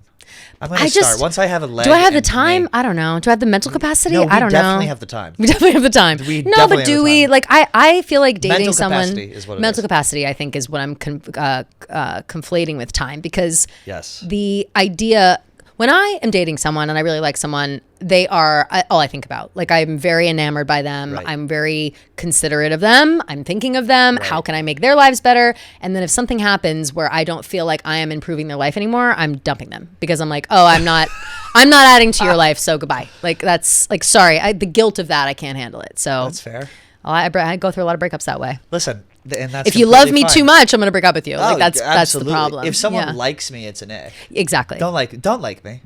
I'm going to start. Once I have a leg. Do I have the time? I don't know. Do I have the mental capacity? No, I don't know. We definitely have the time. We definitely have the time. But do we? Like, I feel like dating mental someone. Capacity is what it mental is. capacity, I think, is what I'm conflating with time, because yes, the idea. When I am dating someone and I really like someone, they are all I think about. Like, I'm very enamored by them. Right. I'm very considerate of them. I'm thinking of them. Right. How can I make their lives better? And then if something happens where I don't feel like I am improving their life anymore, I'm dumping them, because I'm like, oh, I'm not adding to your life. So goodbye. Like, that's like, sorry, the guilt of that, I can't handle it. So that's fair. I go through a lot of breakups that way. Listen, and that's if you love me fine. too much, I'm gonna break up with you. Oh, like that's the absolutely. problem. If someone likes me, it's an A. Exactly. Don't like me.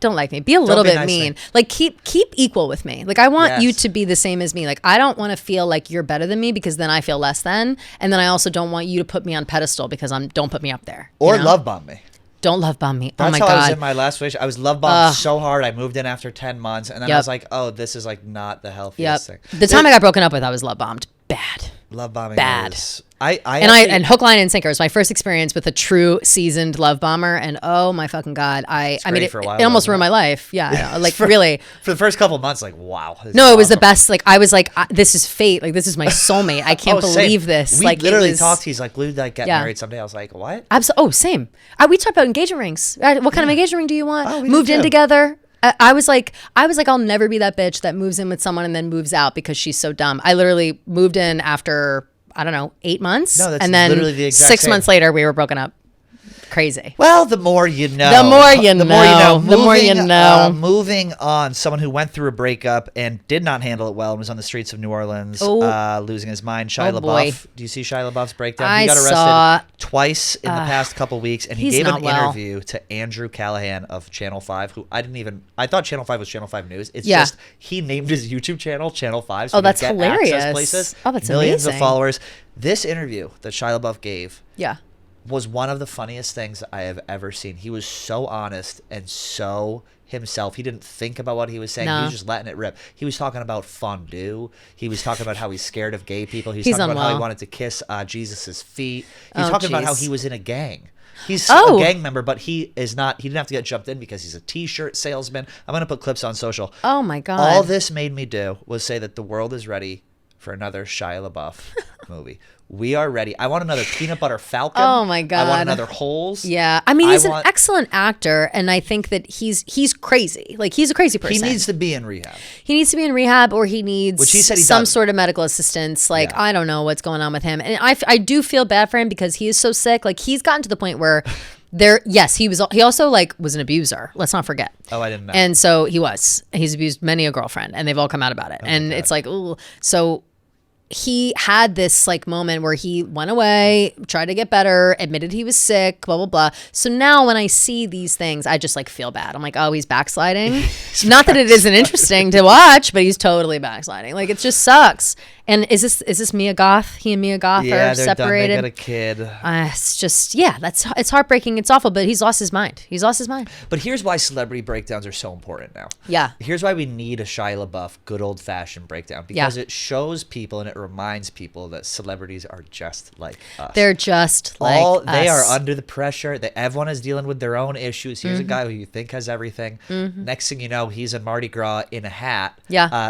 Don't like me. Be a little bit mean. Like, keep equal with me. Like, I want you to be the same as me. Like, I don't want to feel like you're better than me, because then I feel less than. And then I also don't want you to put me on pedestal, because don't put me up there. Or love bomb me. Don't love bomb me. That's oh my how God. I was in my last relationship. I was love bombed so hard. I moved in after 10 months, and then I was like, oh, this is like not the healthiest thing. The time I got broken up with, I was love bombed. Bad. Love bombing. Bad. And hook, line, and sinker. It was my first experience with a true seasoned love bomber, and oh my fucking God, I mean, it almost ruined my life. Yeah, like really. For the first couple of months, like, wow. No, it was the best. Like, I was like, this is fate. Like, this is my soulmate. I can't believe this. We like, literally talked. He's like, we'd like get married someday. I was like, what? Absolutely. Oh, same. We talked about engagement rings. What kind of engagement ring do you want? Oh, Moved in together. I was like, I'll never be that bitch that moves in with someone and then moves out because she's so dumb. I literally moved in after, I don't know, 8 months. No, that's and then literally the exact 6 same. months later, we were broken up. Crazy. Well, the more you know. The more you know. Moving on, someone who went through a breakup and did not handle it well and was on the streets of New Orleans, losing his mind. Shia LaBeouf. Do you see Shia LaBeouf's breakdown? He got arrested twice in the past couple weeks, and he gave an interview to Andrew Callahan of Channel 5, who I thought Channel 5 was Channel 5 News. It's just he named his YouTube channel Channel 5. So that's hilarious. Access places, that's millions amazing. of followers. This interview that Shia LaBeouf gave. Yeah. Was one of the funniest things I have ever seen. He was so honest and so himself. He didn't think about what he was saying. He was just letting it rip. He was talking about fondue. He was talking about how he's scared of gay people. He's talking about how he wanted to kiss Jesus's feet. He's talking about how he was in a gang. He's a gang member, but he is not. He didn't have to get jumped in because he's a T-shirt salesman. I'm going to put clips on social. Oh, my God. All this made me do was say that the world is ready for another Shia LaBeouf movie. We are ready. I want another Peanut Butter Falcon. Oh my God. I want another Holes. Yeah. I mean, he's an excellent actor, and I think that he's crazy. Like, he's a crazy person. He needs to be in rehab. He needs to be in rehab, or he needs Which he said some sort of medical assistance. Like, I don't know what's going on with him. And I do feel bad for him because he is so sick. Like, he's gotten to the point where he also like was an abuser. Let's not forget. Oh, I didn't know. And so he's abused many a girlfriend, and they've all come out about it. And it's like, ooh. So he had this like moment where he went away, tried to get better, admitted he was sick, blah, blah, blah. So now when I see these things, I just like feel bad. I'm like, oh, he's backsliding. Not that it isn't interesting to watch, but he's totally backsliding. Like, it just sucks. And is this Mia Goth? He and Mia Goth are separated. Done. They got a kid. It's just, it's heartbreaking. It's awful, but he's lost his mind. But here's why celebrity breakdowns are so important now. Yeah. Here's why we need a Shia LaBeouf good old-fashioned breakdown. Because it shows people and it reminds people that celebrities are just like us. They're just like us. They are under the pressure. Everyone is dealing with their own issues. Here's a guy who you think has everything. Next thing you know, he's in Mardi Gras in a hat,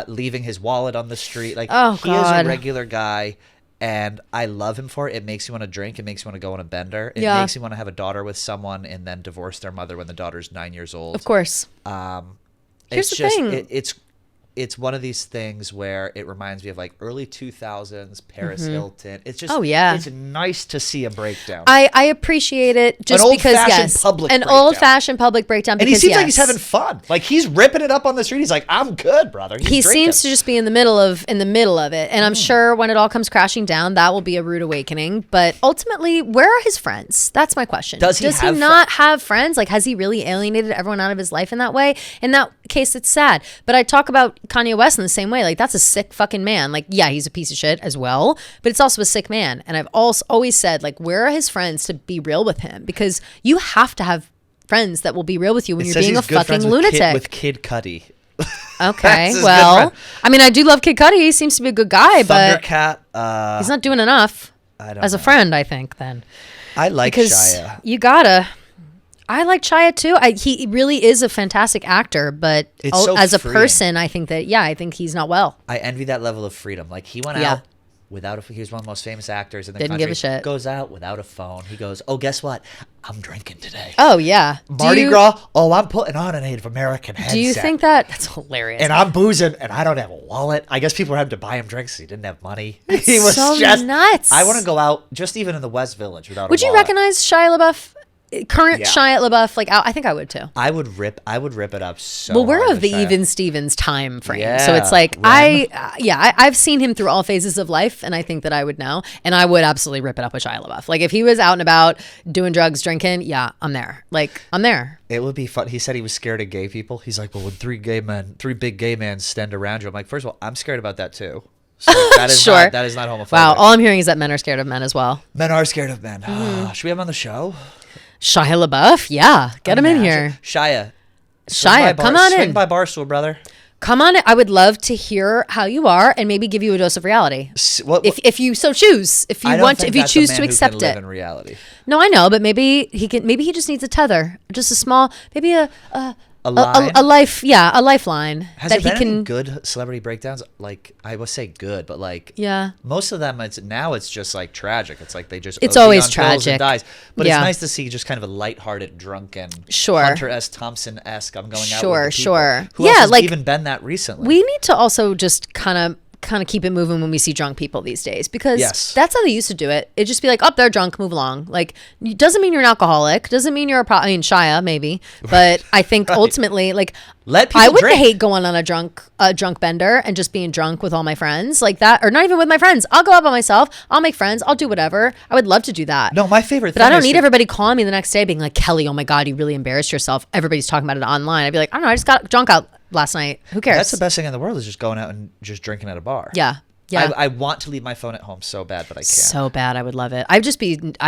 leaving his wallet on the street. Like, he is a regular guy, and I love him for it. It makes you want to drink. It makes you want to go on a bender. It makes you want to have a daughter with someone and then divorce their mother when the daughter's 9 years old. Of course. Here's the thing. It's one of these things where it reminds me of like early 2000s Paris Hilton. It's just it's nice to see a breakdown. I appreciate it just because an old-fashioned public breakdown. And he seems like he's having fun. Like, he's ripping it up on the street. He's like, I'm good, brother. He seems to just be in the middle of it. And I'm sure when it all comes crashing down, that will be a rude awakening. But ultimately, where are his friends? That's my question. Does he not have friends? Like, has he really alienated everyone out of his life in that way? And that Kayce, it's sad. But I talk about Kanye West in the same way. Like, that's a sick fucking man. Like, yeah, he's a piece of shit as well, but it's also a sick man. And I've also always said, like, where are his friends to be real with him? Because you have to have friends that will be real with you when you're being a fucking lunatic. With Kid Cudi. Okay, well, I mean, I do love Kid Cudi. He seems to be a good guy, but Thundercat, he's not doing enough as a friend, I think, then. I like Shia. You gotta. I like Shia too. He really is a fantastic actor, but as a person, I think that, I think he's not well. I envy that level of freedom. Like, he went out without he was one of the most famous actors in the country. Didn't give a shit. Goes out without a phone. He goes, oh, guess what? I'm drinking today. Oh, yeah. Mardi Gras, I'm putting on a Native American headset. Do you think that's hilarious? And I'm boozing, and I don't have a wallet. I guess people were having to buy him drinks. He didn't have money. That's he was so just nuts. I want to go out, just even in the West Village, without a wallet. Would you recognize Shia LaBeouf? Current Shia LaBeouf, like, I think I would too. I would rip it up so well, we're hard of the Shia. Even Stevens time frame, so it's like I've seen him through all phases of life, and I think that I would know, and I would absolutely rip it up with Shia LaBeouf. Like, if he was out and about doing drugs, drinking, I'm there. Like, I'm there. It would be fun. He said he was scared of gay people. He's like, well, when three big gay men stand around you, I'm like, first of all, I'm scared about that too. So that is sure. that is not homophobic. Wow, all I'm hearing is that men are scared of men as well. Men are scared of men. Should we have him on the show? Shia LaBeouf, get him in here. Shia, come on in. Swing by Barstool, brother. Come on in. I would love to hear how you are, and maybe give you a dose of reality, if you so choose. If you want, if you choose to accept it. In reality. No, I know, but maybe he can. Maybe he just needs a tether, just a small, maybe a lifeline. Has that there he been can. Any good celebrity breakdowns? Like, I would say good, but like, most of them, it's just like tragic. It's like they just it's OD always on pills tragic and dies. But it's nice to see just kind of a lighthearted, drunken, Hunter S. Thompson-esque. I'm going out with the people. Who else has even been that recently? We need to also just kind of keep it moving when we see drunk people these days, because that's how they used to do it. It'd just be like, they're drunk, move along. Like, doesn't mean you're an alcoholic, doesn't mean you're Shia maybe, but I think ultimately, like, I wouldn't hate going on a drunk bender and just being drunk with all my friends like that, or not even with my friends. I'll go out by myself, I'll make friends, I'll do whatever. I would love to do that. No, my favorite thing, but I don't need everybody calling me the next day being like, Kelly, oh my God, you really embarrassed yourself. Everybody's talking about it online. I'd be like, I don't know, I just got drunk out last night. Who cares? That's the best thing in the world, is just going out and just drinking at a bar. Yeah. I want to leave my phone at home so bad, but I can't. So bad, I would love it. I'd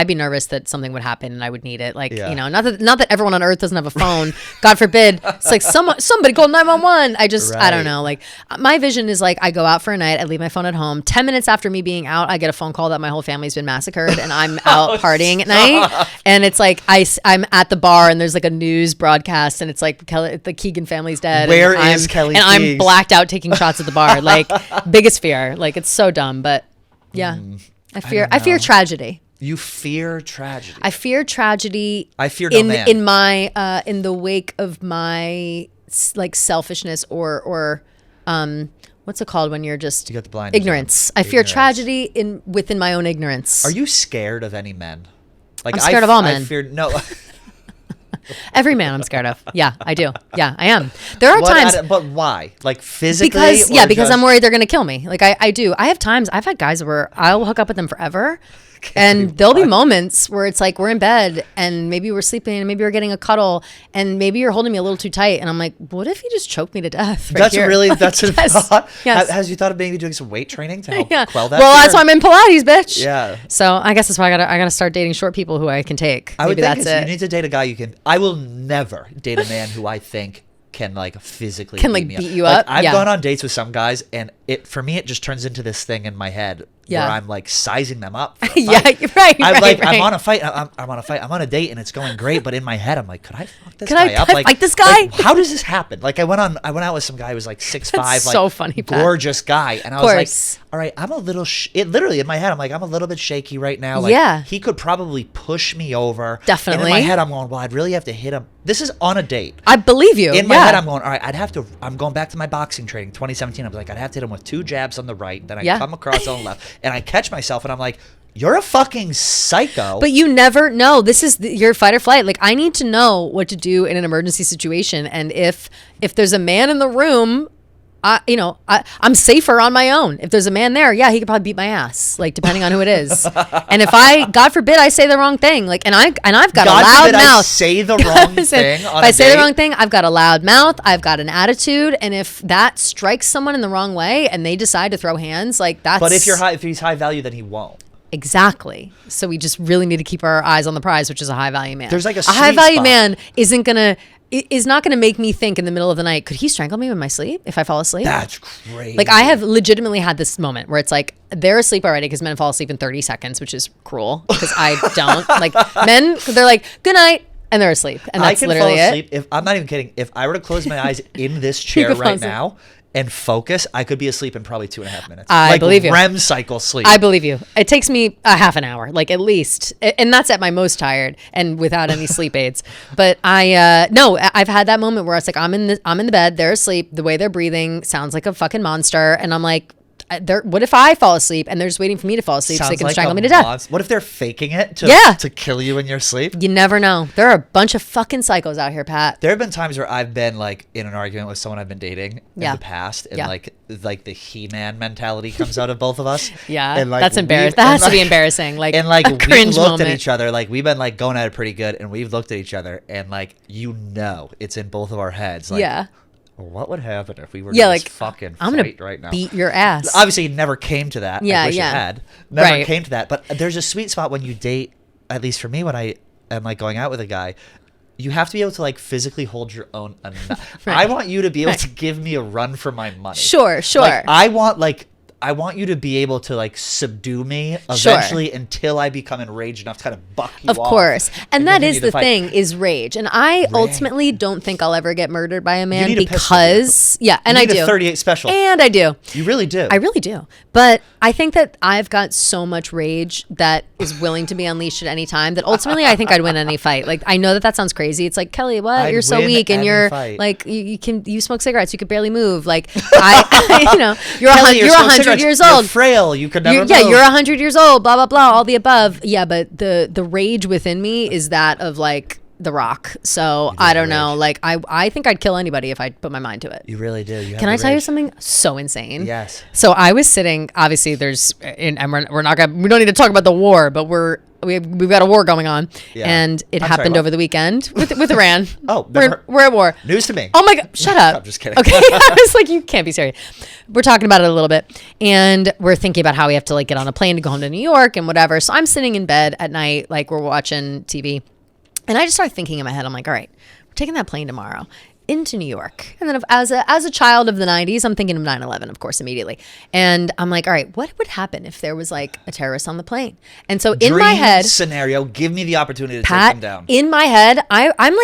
be nervous that something would happen and I would need it. Like, not that everyone on earth doesn't have a phone. God forbid. It's like somebody call 911. I don't know. Like, my vision is like, I go out for a night, I leave my phone at home. 10 minutes after me being out, I get a phone call that my whole family's been massacred, and I'm out partying at night. And it's like I'm at the bar and there's like a news broadcast, and it's like the Keegan family's dead. Where is Kelly? And I'm blacked out taking shots at the bar. Like, biggest fear. Like, it's so dumb, but I fear tragedy. You fear tragedy. I fear tragedy. I fear no man. In the wake of my like selfishness or what's it called when you're just, you got the blind ignorance. I fear tragedy within my own ignorance. Are you scared of any men? Like, I'm scared of all men. No. Every man I'm scared of. Yeah, I do. Yeah, I am. There are times. But why? Like, physically? Because I'm worried they're going to kill me. Like, I do. I have times, I've had guys where I'll hook up with them forever. And there'll be moments where it's like we're in bed and maybe we're sleeping and maybe we're getting a cuddle and maybe you're holding me a little too tight. And I'm like, what if you just choke me to death? Right here? That's a thought. Yes. Has you thought of maybe doing some weight training to help quell that? Well, that's why I'm in Pilates, bitch. Yeah. So I guess that's why I gotta start dating short people who I can take. I would think that's it. You need to date a guy you can. I will never date a man who I think can like physically beat you up. I've gone on dates with some guys, and for me it just turns into this thing in my head where I'm like sizing them up. For a fight. You're right. I'm on a fight. I'm on a fight. I'm on a date, and it's going great. But in my head, I'm like, could I fuck this guy up? Fight this guy? Like, how does this happen? Like, I went out with some guy who was like 6'5", like so funny, gorgeous guy, and I was like, all right, I'm a little. It literally in my head, I'm like, I'm a little bit shaky right now. Like, he could probably push me over. Definitely. And in my head, I'm going, well, I'd really have to hit him. This is on a date. I believe you. In my head, I'm going, all right, I'm going back to my boxing training, 2017. I'm like, I'd have to hit him with 2 jabs on the right, then I come across on the left, and I catch myself, and I'm like, you're a fucking psycho. But you never know. This is your fight or flight. Like, I need to know what to do in an emergency situation, and if there's a man in the room, I'm safer on my own. If there's a man there, yeah, he could probably beat my ass, like depending on who it is. And if God forbid, I say the wrong thing, like, and I've got God a loud forbid mouth. I say the wrong thing. If I say the wrong thing, I've got a loud mouth. I've got an attitude, and if that strikes someone in the wrong way, and they decide to throw hands, like that's. But if he's high value, then he won't. Exactly. So we just really need to keep our eyes on the prize, which is a high value man. There's like a high value spot. man is not gonna make me think in the middle of the night, could he strangle me in my sleep if I fall asleep? That's crazy. Like I have legitimately had this moment where it's like they're asleep already because men fall asleep in 30 seconds, which is cruel because I don't. Like men, they're like, good night, and they're asleep. And that's literally fall asleep it. if I'm not even kidding. If I were to close my eyes in this chair right now and focus, I could be asleep in probably 2.5 minutes. I believe you. REM cycle sleep. I believe you. It takes me a half an hour, like at least, and that's at my most tired and without any sleep aids. But I've had that moment where it's like I'm in the bed, they're asleep, the way they're breathing sounds like a fucking monster, and I'm like, what if I fall asleep and they're just waiting for me to fall asleep so they can strangle me to death? What if they're faking it to kill you in your sleep? You never know. There are a bunch of fucking psychos out here, Pat. There have been times where I've been like in an argument with someone I've been dating in the past, and like the He-Man mentality comes out of both of us. Yeah, and like that's embarrassing. That has to be embarrassing. Like, and like a cringe we looked moment. at each other, like we've been like going at it pretty good, and we've looked at each other, and like it's in both of our heads. Like, what would happen if we were to like fucking I'm gonna fight right now? Beat your ass. Obviously, it never came to that. I wish it had. Never came to that. But there's a sweet spot when you date. At least for me, when I am like going out with a guy, you have to be able to like physically hold your own. I want you to be able to give me a run for my money. Sure. Like, I want you to be able to like subdue me eventually until I become enraged enough to kind of buck you off. Of course. And that is the thing, is rage. And I ultimately don't think I'll ever get murdered by a man because and I do. A 38 special. And I do. You really do. I really do. But I think that I've got so much rage that is willing to be unleashed at any time that ultimately I think I'd win any fight. Like I know that sounds crazy. It's like, Kelly, what? You're so weak and you're like you smoke cigarettes, you could barely move. Like you're 100 years old. You're frail. You could never move. Yeah, you're 100 years old. Blah blah blah. All the above. Yeah, but the rage within me is that of like The Rock. So I don't know. Like I think I'd kill anybody if I put my mind to it. You really do. Can I tell you something so insane? Yes. So I was sitting. Obviously, and we're not gonna. We don't need to talk about the war, but we've got a war going on, and it happened over the weekend with Iran. Oh, we're at war. News to me. Oh my God! Shut up. I'm just kidding. Okay, I was like, you can't be serious. We're talking about it a little bit, and we're thinking about how we have to like get on a plane to go home to New York and whatever. So I'm sitting in bed at night, like we're watching TV, and I just started thinking in my head. I'm like, all right, we're taking that plane tomorrow into New York. And then as a child of the 90s, I'm thinking of 9/11, of course, immediately. And I'm like, all right, what would happen if there was like a terrorist on the plane? And so in my head, scenario, give me the opportunity to Pat, take them down. In my head, I'm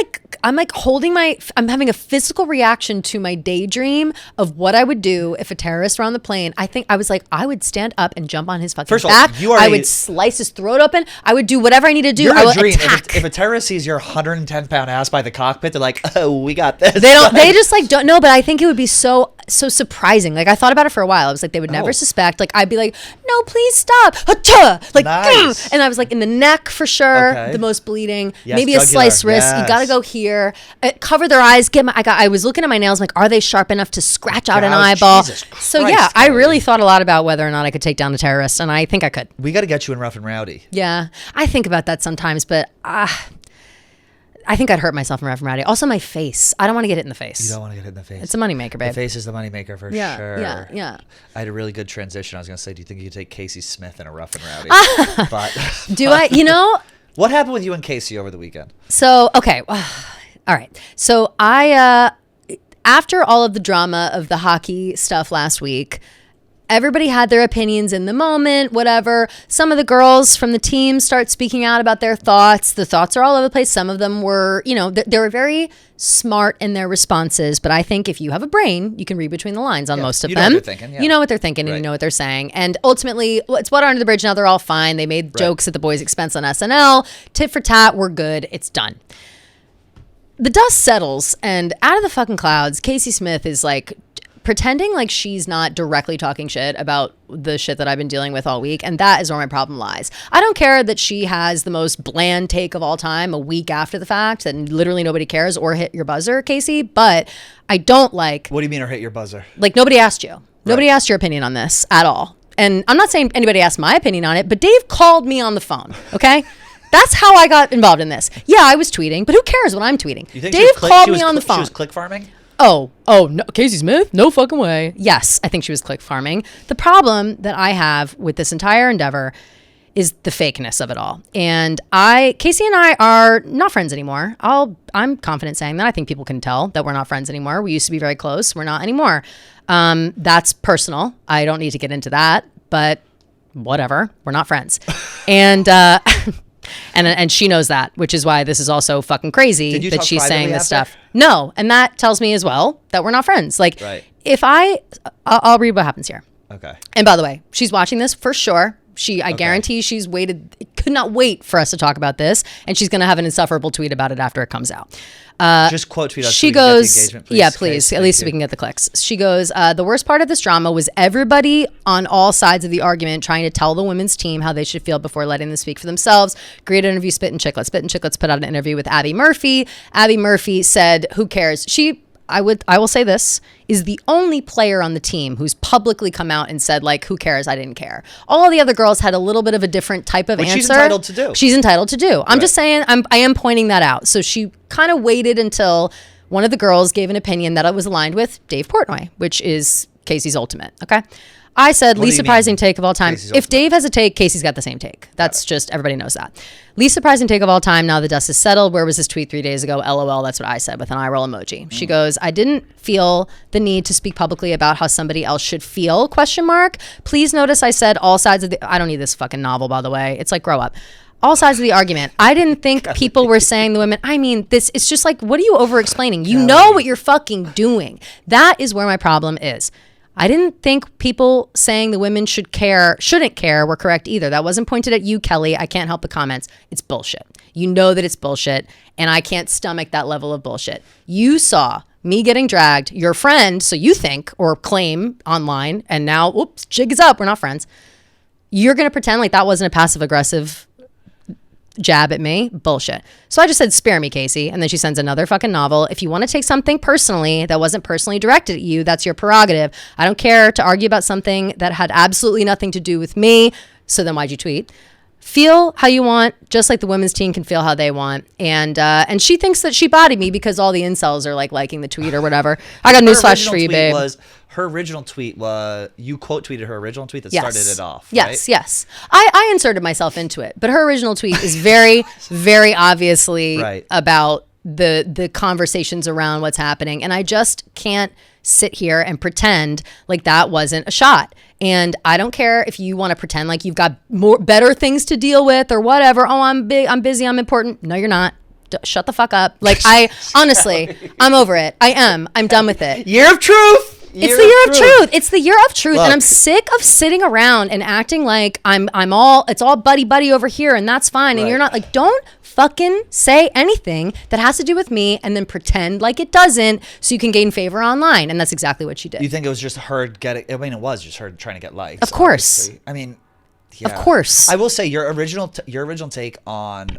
like holding I'm having a physical reaction to my daydream of what I would do if a terrorist were on the plane. I think I was like, I would stand up and jump on his fucking back. I would slice his throat open. I would do whatever I need to do. I would attack. If a terrorist sees your 110-pound ass by the cockpit, they're like, oh, we got this. They just like don't know, but I think it would be so surprising. Like I thought about it for a while. I was like, they would never suspect. Like I'd be like, no, please stop. Like, nice. And I was like in the neck for sure, the most bleeding. Yes, maybe jugular. A sliced wrist. Yes. You got to go here. Cover their eyes. I was looking at my nails. I'm like, are they sharp enough to scratch out an eyeball? So yeah, I really thought a lot about whether or not I could take down a terrorist, and I think I could. We got to get you in Rough and Rowdy. Yeah, I think about that sometimes, but I think I'd hurt myself in Rough and Rowdy. Also, my face. I don't want to get hit in the face. You don't want to get hit in the face. It's a moneymaker, babe. The face is the moneymaker for sure. Yeah. I had a really good transition. I was going to say, do you think you could take Kayce Smith in a Rough and Rowdy? But do I? What happened with you and Kayce over the weekend? So, okay. All right. So after all of the drama of the hockey stuff last week, everybody had their opinions in the moment, whatever. Some of the girls from the team start speaking out about their thoughts. The thoughts are all over the place. Some of them were, they were very smart in their responses. But I think if you have a brain, you can read between the lines on most of them. You know what they're thinking. Yeah. You know what they're thinking and you know what they're saying. And ultimately, it's water under the bridge. Now they're all fine. They made jokes at the boys' expense on SNL. Tit for tat. We're good. It's done. The dust settles, and out of the fucking clouds, Kayce Smith is like pretending like she's not directly talking shit about the shit that I've been dealing with all week. And that is where my problem lies. I don't care that she has the most bland take of all time a week after the fact that literally nobody cares, or hit your buzzer, Kayce. But I don't like. What do you mean, or hit your buzzer? Like, nobody asked you. Nobody asked your opinion on this at all. And I'm not saying anybody asked my opinion on it, but Dave called me on the phone. Okay. That's how I got involved in this. Yeah, I was tweeting, but who cares what I'm tweeting? Dave called me on the phone. She was click farming? Oh, no, Kayce Smith? No fucking way. Yes, I think she was click farming. The problem that I have with this entire endeavor is the fakeness of it all. And Kayce and I are not friends anymore. I'm confident saying that. I think people can tell that we're not friends anymore. We used to be very close. We're not anymore. That's personal. I don't need to get into that, but whatever. We're not friends. And, And she knows that, which is why this is also fucking crazy that she's saying this stuff. No, and that tells me as well that we're not friends. Like, if I'll read what happens here. Okay. And by the way, she's watching this for sure. I guarantee she's could not wait for us to talk about this, and she's going to have an insufferable tweet about it after it comes out. Just quote tweet us. She goes, please. Yeah, please. At least we can get the clicks. She goes, the worst part of this drama was everybody on all sides of the argument trying to tell the women's team how they should feel before letting them speak for themselves. Great interview, Spit and Chicklets. Spit and Chicklets put out an interview with Abby Murphy. Abby Murphy said, who cares? I will say this, is the only player on the team who's publicly come out and said, like, who cares? I didn't care. All of the other girls had a little bit of a different type of answer. She's entitled to do. She's entitled to do. I'm just saying, I am pointing that out. So she kind of waited until one of the girls gave an opinion that I was aligned with Dave Portnoy, which is Kayce's ultimate. Okay. I said, least surprising take of all time. If Dave has a take, Kayce's got the same take. That's just, everybody knows that. Least surprising take of all time. Now the dust is settled. Where was this tweet 3 days ago? LOL. That's what I said with an eye roll emoji. She goes, I didn't feel the need to speak publicly about how somebody else should feel, ? Please notice I said all sides of I don't need this fucking novel, by the way. It's like, grow up. All sides of the argument. I didn't think people were saying the women. I mean, it's just like, what are you over explaining? You know what you're fucking doing. That is where my problem is. I didn't think people saying the women shouldn't care were correct either. That wasn't pointed at you, Kelly. I can't help the comments. It's bullshit. You know that it's bullshit, and I can't stomach that level of bullshit. You saw me getting dragged, your friend, so you think or claim online, and now, oops, jig is up. We're not friends. You're going to pretend like that wasn't a passive-aggressive jab at me? Bullshit. So I just said, spare me, Kayce. And then she sends another fucking novel. If you want to take something personally that wasn't personally directed at you, that's your prerogative. I don't care to argue about something that had absolutely nothing to do with me. So then why'd you tweet? Feel how you want, just like the women's team can feel how they want. And she thinks that she bodied me because all the incels are like liking the tweet or whatever. I got newsflash for you, babe. Her original tweet was, you quote tweeted her original tweet that started it off. Yes, right? Yes. I inserted myself into it, but her original tweet is very, very obviously about the conversations around what's happening. And I just can't sit here and pretend like that wasn't a shot. And I don't care if you want to pretend like you've got better things to deal with or whatever. Oh, I'm big, I'm busy, I'm important. No, you're not. Shut the fuck up. Like, honestly, I'm over it. I'm done with it. Year of truth. It's the year of truth. It's the year of truth. Look. And I'm sick of sitting around and acting like it's all buddy over here and that's fine. And you're not, like, don't fucking say anything that has to do with me and then pretend like it doesn't so you can gain favor online. And that's exactly what she did. You think it was just her it was just her trying to get likes. Of course. Obviously. I mean, yeah. Of course. I will say your original take on,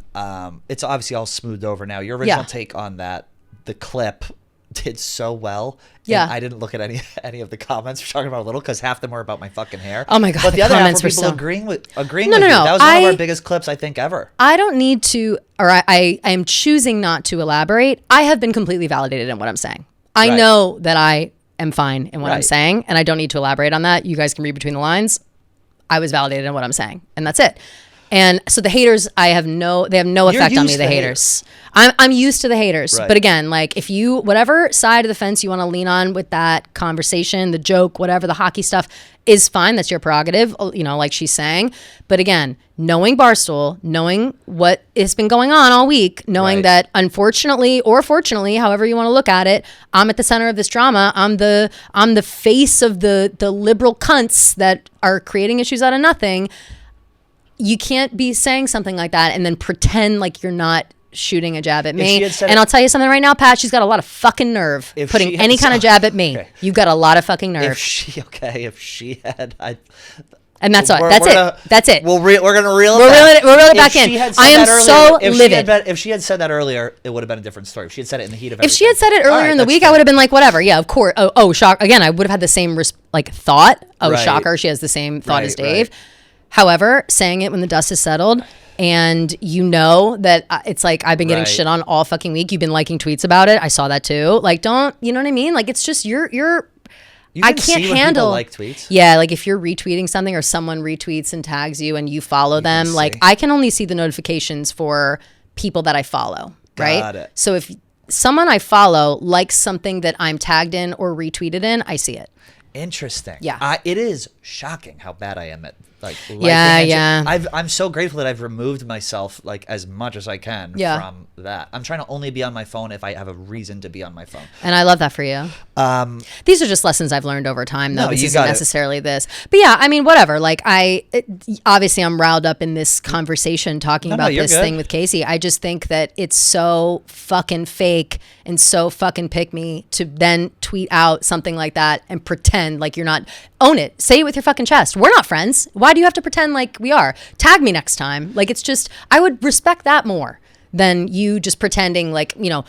it's obviously all smoothed over now. Your original take on the clip did so well. Yeah. I didn't look at any of the comments we're talking about a little because half of them were about my fucking hair. Oh my God. But the other half were people agreeing with you. That was one of our biggest clips I think ever. I don't need to, or I am choosing not to elaborate. I have been completely validated in what I'm saying. I know that I am fine in what I'm saying and I don't need to elaborate on that. You guys can read between the lines. I was validated in what I'm saying and that's it. And so the haters, they have no effect on me, the haters. I'm used to the haters. Right. But again, like whatever side of the fence you want to lean on with that conversation, the joke, whatever, the hockey stuff is fine. That's your prerogative, like she's saying. But again, knowing Barstool, knowing what has been going on all week, knowing that unfortunately or fortunately, however you want to look at it, I'm at the center of this drama. I'm the face of the liberal cunts that are creating issues out of nothing. You can't be saying something like that and then pretend like you're not shooting a jab at me. And I'll tell you something right now, Pat, she's got a lot of fucking nerve putting any kind of jab at me. Okay. You've got a lot of fucking nerve. If she had, and that's all. That's it. We're gonna reel it back in. I am so livid. If she had said that earlier, it would have been a different story. If she had said it in the heat of everything. If she had said it earlier in the week, I would have been like, whatever. Yeah, of course. Oh, shock. Again, I would have had the same thought. Oh, shocker. She has the same thought as Dave. Right. However, saying it when the dust has settled, and you know that it's like I've been getting shit on all fucking week. You've been liking tweets about it. I saw that too. Like, don't, you know what I mean? Like, it's just I can't handle like tweets. Yeah, like if you're retweeting something or someone retweets and tags you and you follow them, like I can only see the notifications for people that I follow, right? Got it. So if someone I follow likes something that I'm tagged in or retweeted in, I see it. Interesting. Yeah. It is shocking how bad I am at I'm so grateful that I've removed myself like as much as I can from that. I'm trying to only be on my phone if I have a reason to be on my phone. And I love that for you. These are just lessons I've learned over time, though. This isn't necessarily this. But yeah, I mean, whatever. Like obviously I'm riled up in this conversation talking about this thing with Kayce. I just think that it's so fucking fake and so fucking pick me to then tweet out something like that and pretend like you're not. Own it. Say it with your fucking chest. We're not friends. Why do you have to pretend like we are? Tag me next time. Like, it's just, I would respect that more than you just pretending like, you know,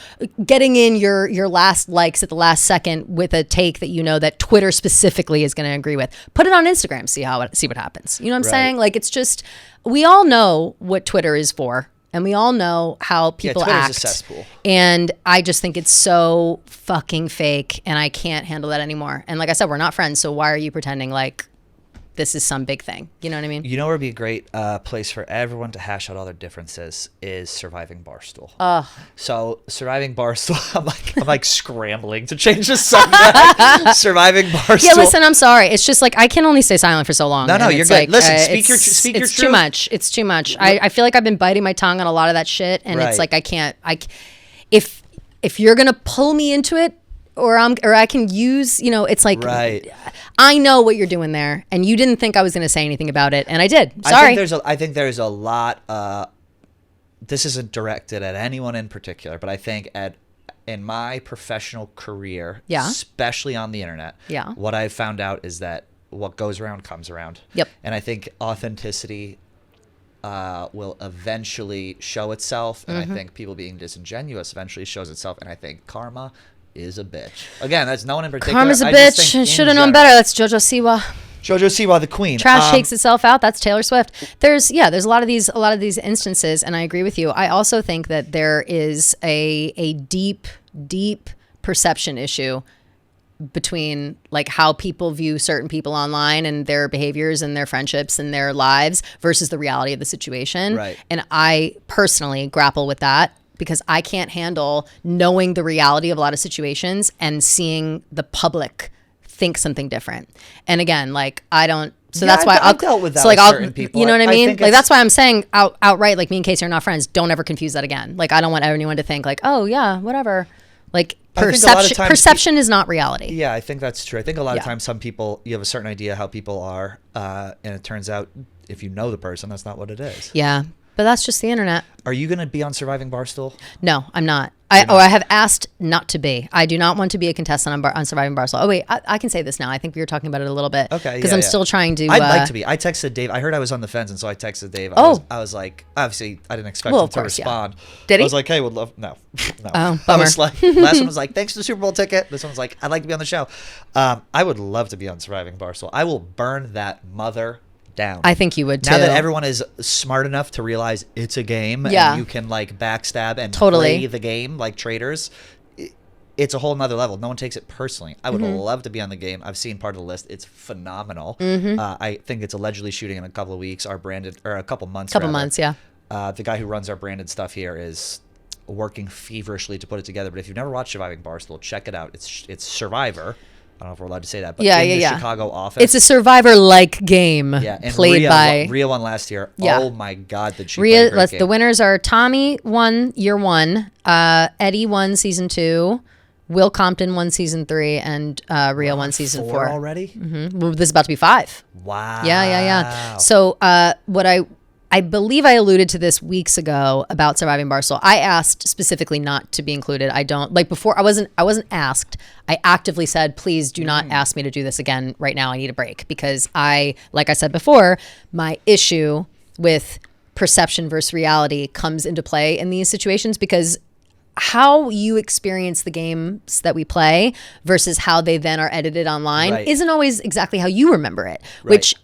getting in your last likes at the last second with a take that you know that Twitter specifically is going to agree with. Put it on Instagram. See what happens. You know what I'm saying? Like, it's just, we all know what Twitter is for. And we all know how people act. Twitter's a cesspool. And I just think it's so fucking fake, and I can't handle that anymore. And like I said, we're not friends, so why are you pretending like this is some big thing? You know what I mean? You know where would be a great place for everyone to hash out all their differences is Surviving Barstool. So Surviving Barstool, I'm like scrambling to change the subject. Surviving Barstool. Yeah, listen, I'm sorry. It's just like I can only stay silent for so long. No, you're good. Like, listen, speak your truth. It's too much. It's too much. I feel like I've been biting my tongue on a lot of that shit, and it's like I can't. If you're gonna pull me into it, or I can use, you know, it's like I know what you're doing there, and you didn't think I was going to say anything about it, and I did. Sorry. I think there's a lot. This isn't directed at anyone in particular, but I think in my professional career, especially on the internet, what I've found out is that what goes around comes around. Yep. And I think authenticity will eventually show itself, and I think people being disingenuous eventually shows itself, and I think karma is a bitch. Again, that's no one in particular. Karma's a bitch. Should have known better. That's JoJo Siwa. JoJo Siwa, the queen. Trash takes itself out. That's Taylor Swift. There's a lot of these instances, and I agree with you. I also think that there is a deep perception issue between like how people view certain people online and their behaviors and their friendships and their lives versus the reality of the situation. Right. And I personally grapple with that, because I can't handle knowing the reality of a lot of situations and seeing the public think something different. And again, like I don't. So that's why I've dealt with that. So like with certain people. You know what I mean? Like that's why I'm saying outright, like me and Kayce are not friends. Don't ever confuse that again. Like I don't want anyone to think like, oh yeah, whatever. Like perception is not reality. Yeah, I think that's true. I think a lot of times some people, you have a certain idea how people are, and it turns out if you know the person, that's not what it is. Yeah. But that's just the internet. Are you going to be on Surviving Barstool? No, I'm not. I have asked not to be. I do not want to be a contestant on Surviving Barstool. Oh, wait, I can say this now. I think we were talking about it a little bit. Okay, because I'm still trying to. I'd like to be. I texted Dave. I heard I was on the fence, and so I texted Dave. I was like, obviously, I didn't expect him to respond. Yeah. Did he? I was like, hey, would love. No. Oh, bummer. I was like, last one was like, thanks for the Super Bowl ticket. This one was like, I'd like to be on the show. I would love to be on Surviving Barstool. I will burn that mother down. I think you would too. Now that everyone is smart enough to realize it's a game, and you can like backstab and play the game like traitors, it's a whole nother level. No one takes it personally. I would love to be on the game. I've seen part of the list. It's phenomenal. I think it's allegedly shooting in a couple of weeks. Our branded, or a couple months. The guy who runs our branded stuff here is working feverishly to put it together. But if you've never watched Surviving Barstool, check it out. It's Survivor. I don't know if we're allowed to say that, but in the Chicago office. It's a Survivor-like game played by... Rhea won last year. Yeah. Oh my God, did she play a great game. The winners are Tommy won year 1, Eddie won season 2, Will Compton won season 3, and Rhea won season 4. Already? Mm-hmm. Well, this is about to be 5. Wow. Yeah. So what I I believe I alluded to this weeks ago about Surviving Barstool. I asked specifically not to be included. I don't like before. I wasn't asked. I actively said, please do not ask me to do this again right now. I need a break because like I said before, my issue with perception versus reality comes into play in these situations because how you experience the games that we play versus how they then are edited online isn't always exactly how you remember it, which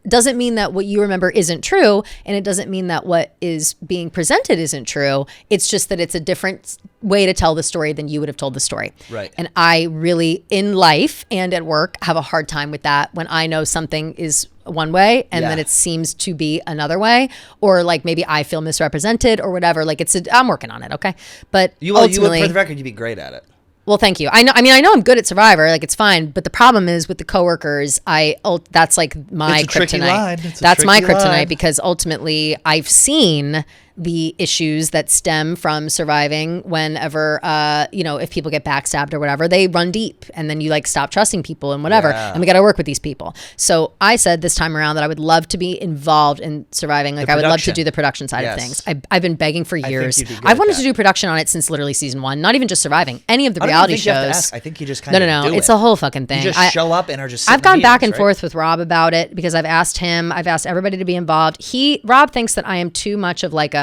doesn't mean that what you remember isn't true, and it doesn't mean that what is being presented isn't true. It's just that it's a different way to tell the story than you would have told the story. Right. And I really, in life and at work, have a hard time with that when I know something is one way and then it seems to be another way, or like maybe I feel misrepresented or whatever. Like I'm working on it, okay? But ultimately, for the record, you'd be great at it. Well, thank you. I know I'm good at Survivor. Like it's fine. But the problem is with the coworkers, that's like my kryptonite. That's my kryptonite because ultimately I've seen the issues that stem from surviving whenever, if people get backstabbed or whatever, they run deep and then you like stop trusting people and whatever. And we got to work with these people. So I said this time around that I would love to be involved in surviving. Like I would love to do the production side of things. I've been begging for years. I've wanted to do production on it since literally season 1, not even just surviving, any of the reality shows. I think you just kind of No. It's a whole fucking thing. You just show up and are just sitting I've gone in back meetings, and forth with Rob about it because I've asked him, I've asked everybody to be involved. Rob thinks that I am too much of like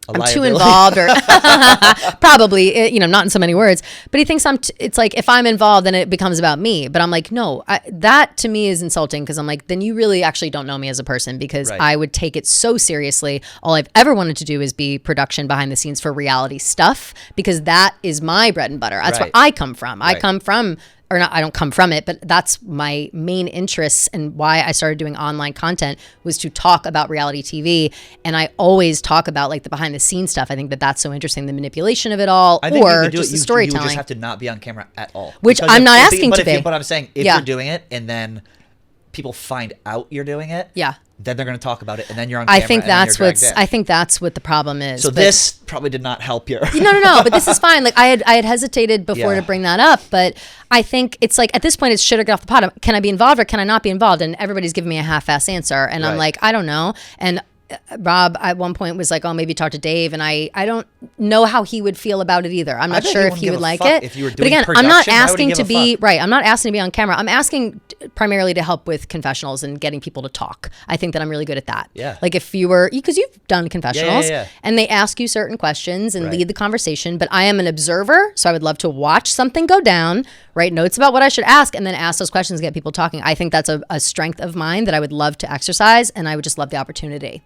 I'm too involved or probably, not in so many words, but he thinks it's like, if I'm involved, then it becomes about me. But I'm like, no, that to me is insulting. Cause I'm like, then you really actually don't know me as a person because I would take it so seriously. All I've ever wanted to do is be production behind the scenes for reality stuff because that is my bread and butter. That's where I come from. I come from, or not, I don't come from it, but that's my main interests and why I started doing online content was to talk about reality TV. And I always talk about like the behind the scenes stuff. I think that that's so interesting, the manipulation of it all, or just the storytelling. You just have to not be on camera at all. Which I'm not asking to be. But I'm saying if you're doing it and then people find out you're doing it, then they're going to talk about it, and then you're on camera. I think that's what the problem is. So this probably did not help your. No. But this is fine. Like I had hesitated before to bring that up, but I think it's like at this point, it's should I get off the pot? Can I be involved or can I not be involved? And everybody's giving me a half-ass answer, and I'm like, I don't know. And Rob at one point was like, oh, maybe talk to Dave. And I don't know how he would feel about it either. I'm not sure if he would like it. But again, I'm not asking to be I'm not asking to be on camera. I'm asking primarily to help with confessionals and getting people to talk. I think that I'm really good at that. Yeah. Like if you were, because you've done confessionals and they ask you certain questions and lead the conversation, but I am an observer. So I would love to watch something go down, write notes about what I should ask, and then ask those questions and get people talking. I think that's a strength of mine that I would love to exercise, and I would just love the opportunity.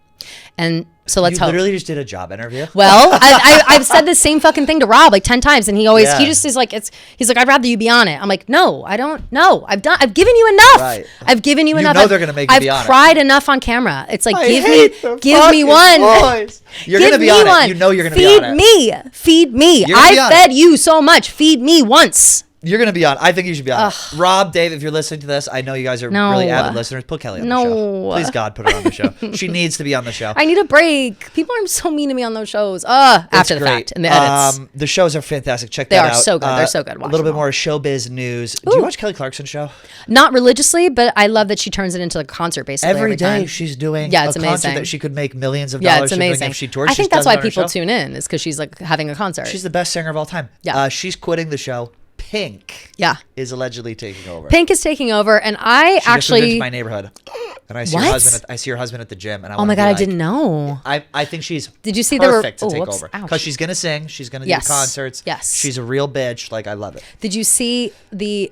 And so let's hope. You literally just did a job interview. Well, I've said the same fucking thing to Rob like 10 times, and he just is like, he's like, I'd rather you be on it. I'm like, no, I don't know. I've given you enough. Right. I've given you enough. You know they're gonna make you be on it. I've cried enough on camera. It's like, give me one. Boys. You're gonna be on it. You know you're gonna be on it. Feed me. I fed you so much. Feed me once. You're going to be on. I think you should be on. Rob, Dave, if you're listening to this, I know you guys are really avid listeners. Put Kelly on the show. Please, God, put her on the show. She needs to be on the show. I need a break. People are so mean to me on those shows. After the fact, in the edits. The shows are fantastic. Check that out. They are so good. They're so good. A little bit more showbiz news. Do you watch Kelly Clarkson's show? Not religiously, but I love that she turns it into a concert basically every day. Time. She's doing it's a amazing. concert that she could make millions of dollars. It's amazing. If she toured. I think that's why people tune in, is because she's like having a concert. She's the best singer of all time. Yeah. She's quitting the show. Pink is allegedly taking over. Pink is taking over, and I actually moved into my neighborhood, and I see her husband. I see her husband at the gym, and I. Oh my god, I didn't know. I think she's. Did you see perfect to take over because she's gonna sing, she's gonna do concerts. Yes, she's a real bitch. Like I love it. Did you see the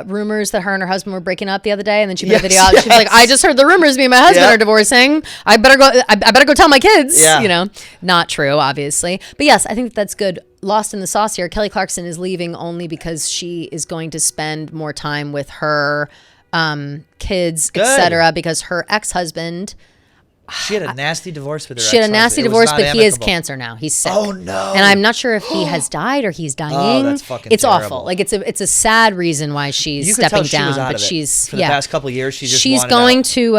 rumors that her and her husband were breaking up the other day, and then she put a video out. She was like, "I just heard the rumors. Me and my husband are divorcing. I better go tell my kids." Yeah. Not true, obviously, but yes, I think that's good. Lost in the sauce here. Kelly Clarkson is leaving only because she is going to spend more time with her kids, etc. Because her ex-husband. She had a nasty divorce with her. She had a nasty divorce, but he has cancer now. He's sick. Oh no! And I'm not sure if he has died or he's dying. Oh, that's fucking It's terrible. awful. Like it's a sad reason why she's stepping down. But she's for the past couple of years. She's going to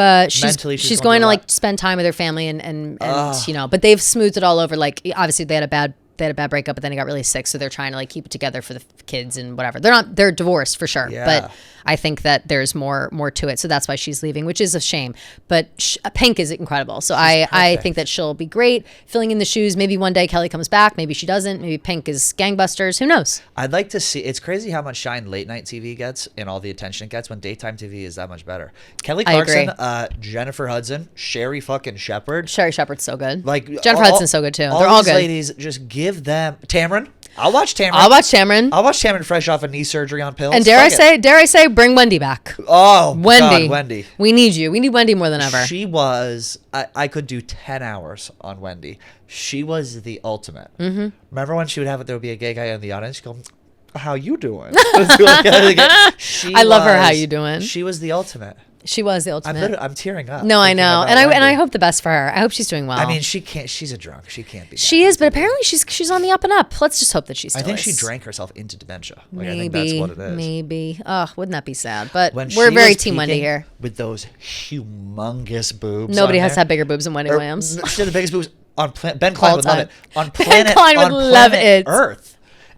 like spend time with her family and But they've smoothed it all over. Like obviously they had a bad they had a bad breakup, but then he got really sick. So they're trying to like keep it together for the kids and whatever. They're divorced for sure. Yeah. But I think that there's more to it. So that's why she's leaving, which is a shame. But Pink is incredible. So I think that she'll be great filling in the shoes. Maybe one day Kelly comes back. Maybe she doesn't. Maybe Pink is gangbusters. Who knows? I'd like to see. It's crazy how much shine late night TV gets and all the attention it gets when daytime TV is that much better. Kelly Clarkson, Jennifer Hudson, Sherry fucking Shepherd. Sherry Shepherd's so good. Like Jennifer Hudson's so good too. They're all good. Ladies, just give them Tamron. I'll watch Tamron. I'll watch Tamron fresh off a knee surgery on pills. And dare I say, bring Wendy back. Oh, Wendy. God, Wendy. We need you. We need Wendy more than ever. She was. I could do 10 hours on Wendy. She was the ultimate. Mm-hmm. Remember when she would have it? There would be a gay guy in the audience. She'd go, "How you doing?" I love her. How you doing? She was the ultimate. She was the ultimate. I'm tearing up. No, I know, and I hope the best for her. I hope she's doing well. I mean, she can't. She's a drunk. She can't be. She is, but apparently she's on the up and up. Let's just hope that she's. I think she drank herself into dementia. Like, maybe, I think that's what it is. Maybe. Oh, wouldn't that be sad? But when we're very Team Wendy here. With those humongous boobs. Nobody has to have bigger boobs than Wendy Williams. She had the biggest boobs on Ben Klein would love it. On Ben Klein would love it. Earth.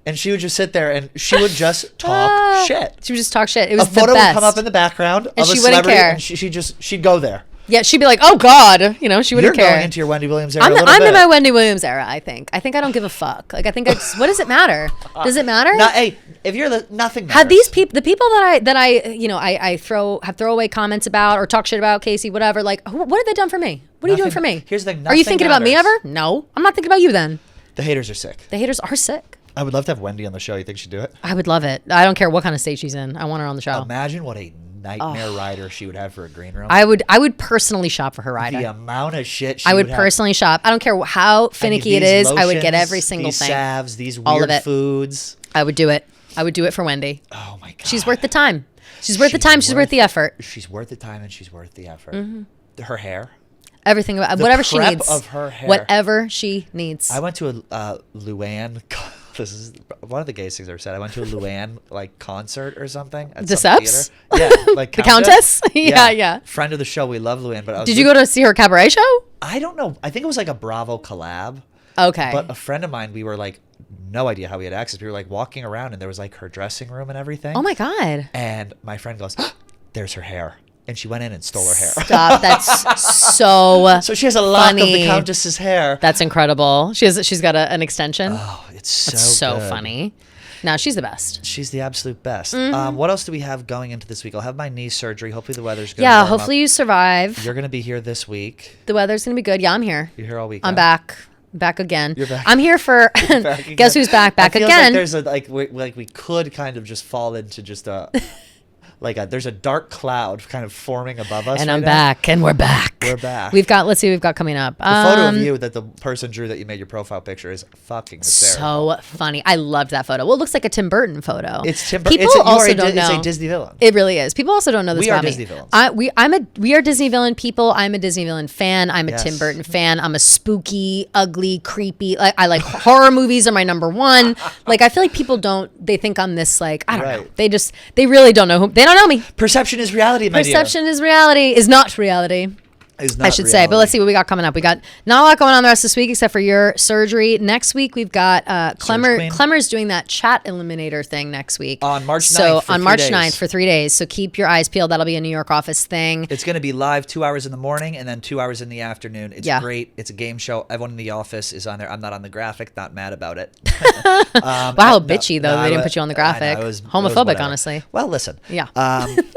And she would just sit there and she would just talk shit. She would just talk shit. It was the best. A photo would come up in the background and of she a wouldn't celebrity, care. And she'd go there. Yeah, she'd be like, "Oh God," she wouldn't care. You're going into your Wendy Williams era. I'm in my Wendy Williams era. I think I don't give a fuck. Like I think what does it matter? Does it matter? No, hey, if you're nothing matters. Have these people, the people that I have throwaway comments about or talk shit about, Kayce, whatever. Like, what have they done for me? What are you doing for me? Here's the thing. Are you thinking about me ever? No, I'm not thinking about you. Then the haters are sick. The haters are sick. I would love to have Wendy on the show. You think she'd do it? I would love it. I don't care what kind of state she's in. I want her on the show. Imagine what a nightmare rider she would have for a green room. I would personally shop for her rider. The amount of shit I would personally shop. I don't care how finicky it is. I would get every single thing. These salves, these all weird of it. foods. I would do it. I would do it for Wendy. Oh my God. She's worth the time. She's worth the time. She's worth the effort. She's worth the time and she's worth the effort. Mm-hmm. Her hair. Everything about whatever she needs. Of her hair. Whatever she needs. I went to a Luann. This is one of the gayest things I've ever said. I went to a Luann concert or something at the some Seps? theater. Yeah, like the Countess. Yeah. Friend of the show. We love Luann. But did you go to see her cabaret show? I don't know. I think it was like a Bravo collab. Okay. But a friend of mine, we were like, no idea how we had access. We were like walking around and there was like her dressing room and everything. Oh my God. And my friend goes, "There's her hair." And she went in and stole her hair. Stop. That's so she has a lock of the Countess's hair. That's incredible. She's got an extension. Oh, it's so funny. No, she's the best. She's the absolute best. Mm-hmm. What else do we have going into this week? I'll have my knee surgery. Hopefully the weather's good. Yeah, hopefully you survive. You're going to be here this week. The weather's going to be good. Yeah, I'm here. You're here all week. I'm back. Back again. You're back. I'm here for guess who's back? Back again. Like there's we could kind of just fall into just a there's a dark cloud kind of forming above us. And I'm back, and we're back. We're back. Let's see what we've got coming up. The photo of you that the person drew that you made your profile picture is fucking hysterical. So funny. I loved that photo. Well, it looks like a Tim Burton photo. It's Tim Burton. People also don't know. It's a Disney villain. It really is. People also don't know this about me. We are Disney villains. We are Disney villain people. I'm a Disney villain fan. I'm a Tim Burton fan. I'm a spooky, ugly, creepy. I like horror movies are my number one. Like I feel like people they think I'm this I don't know. They really don't know they don't know me. Perception is reality, my dear. Perception is reality. Is not reality. I should say, but let's see what we got coming up. We got not a lot going on the rest of this week except for your surgery. Next week we've got Clemmer's doing that chat eliminator thing next week on March 9th. So on March 9th for 3 days. So keep your eyes peeled. That'll be a New York office thing. It's going to be live 2 hours in the morning and then 2 hours in the afternoon. It's great. It's a game show. Everyone in the office is on there. I'm not on the graphic. Not mad about it. Wow, bitchy though. They didn't put you on the graphic. Homophobic, honestly. Well, listen. Yeah.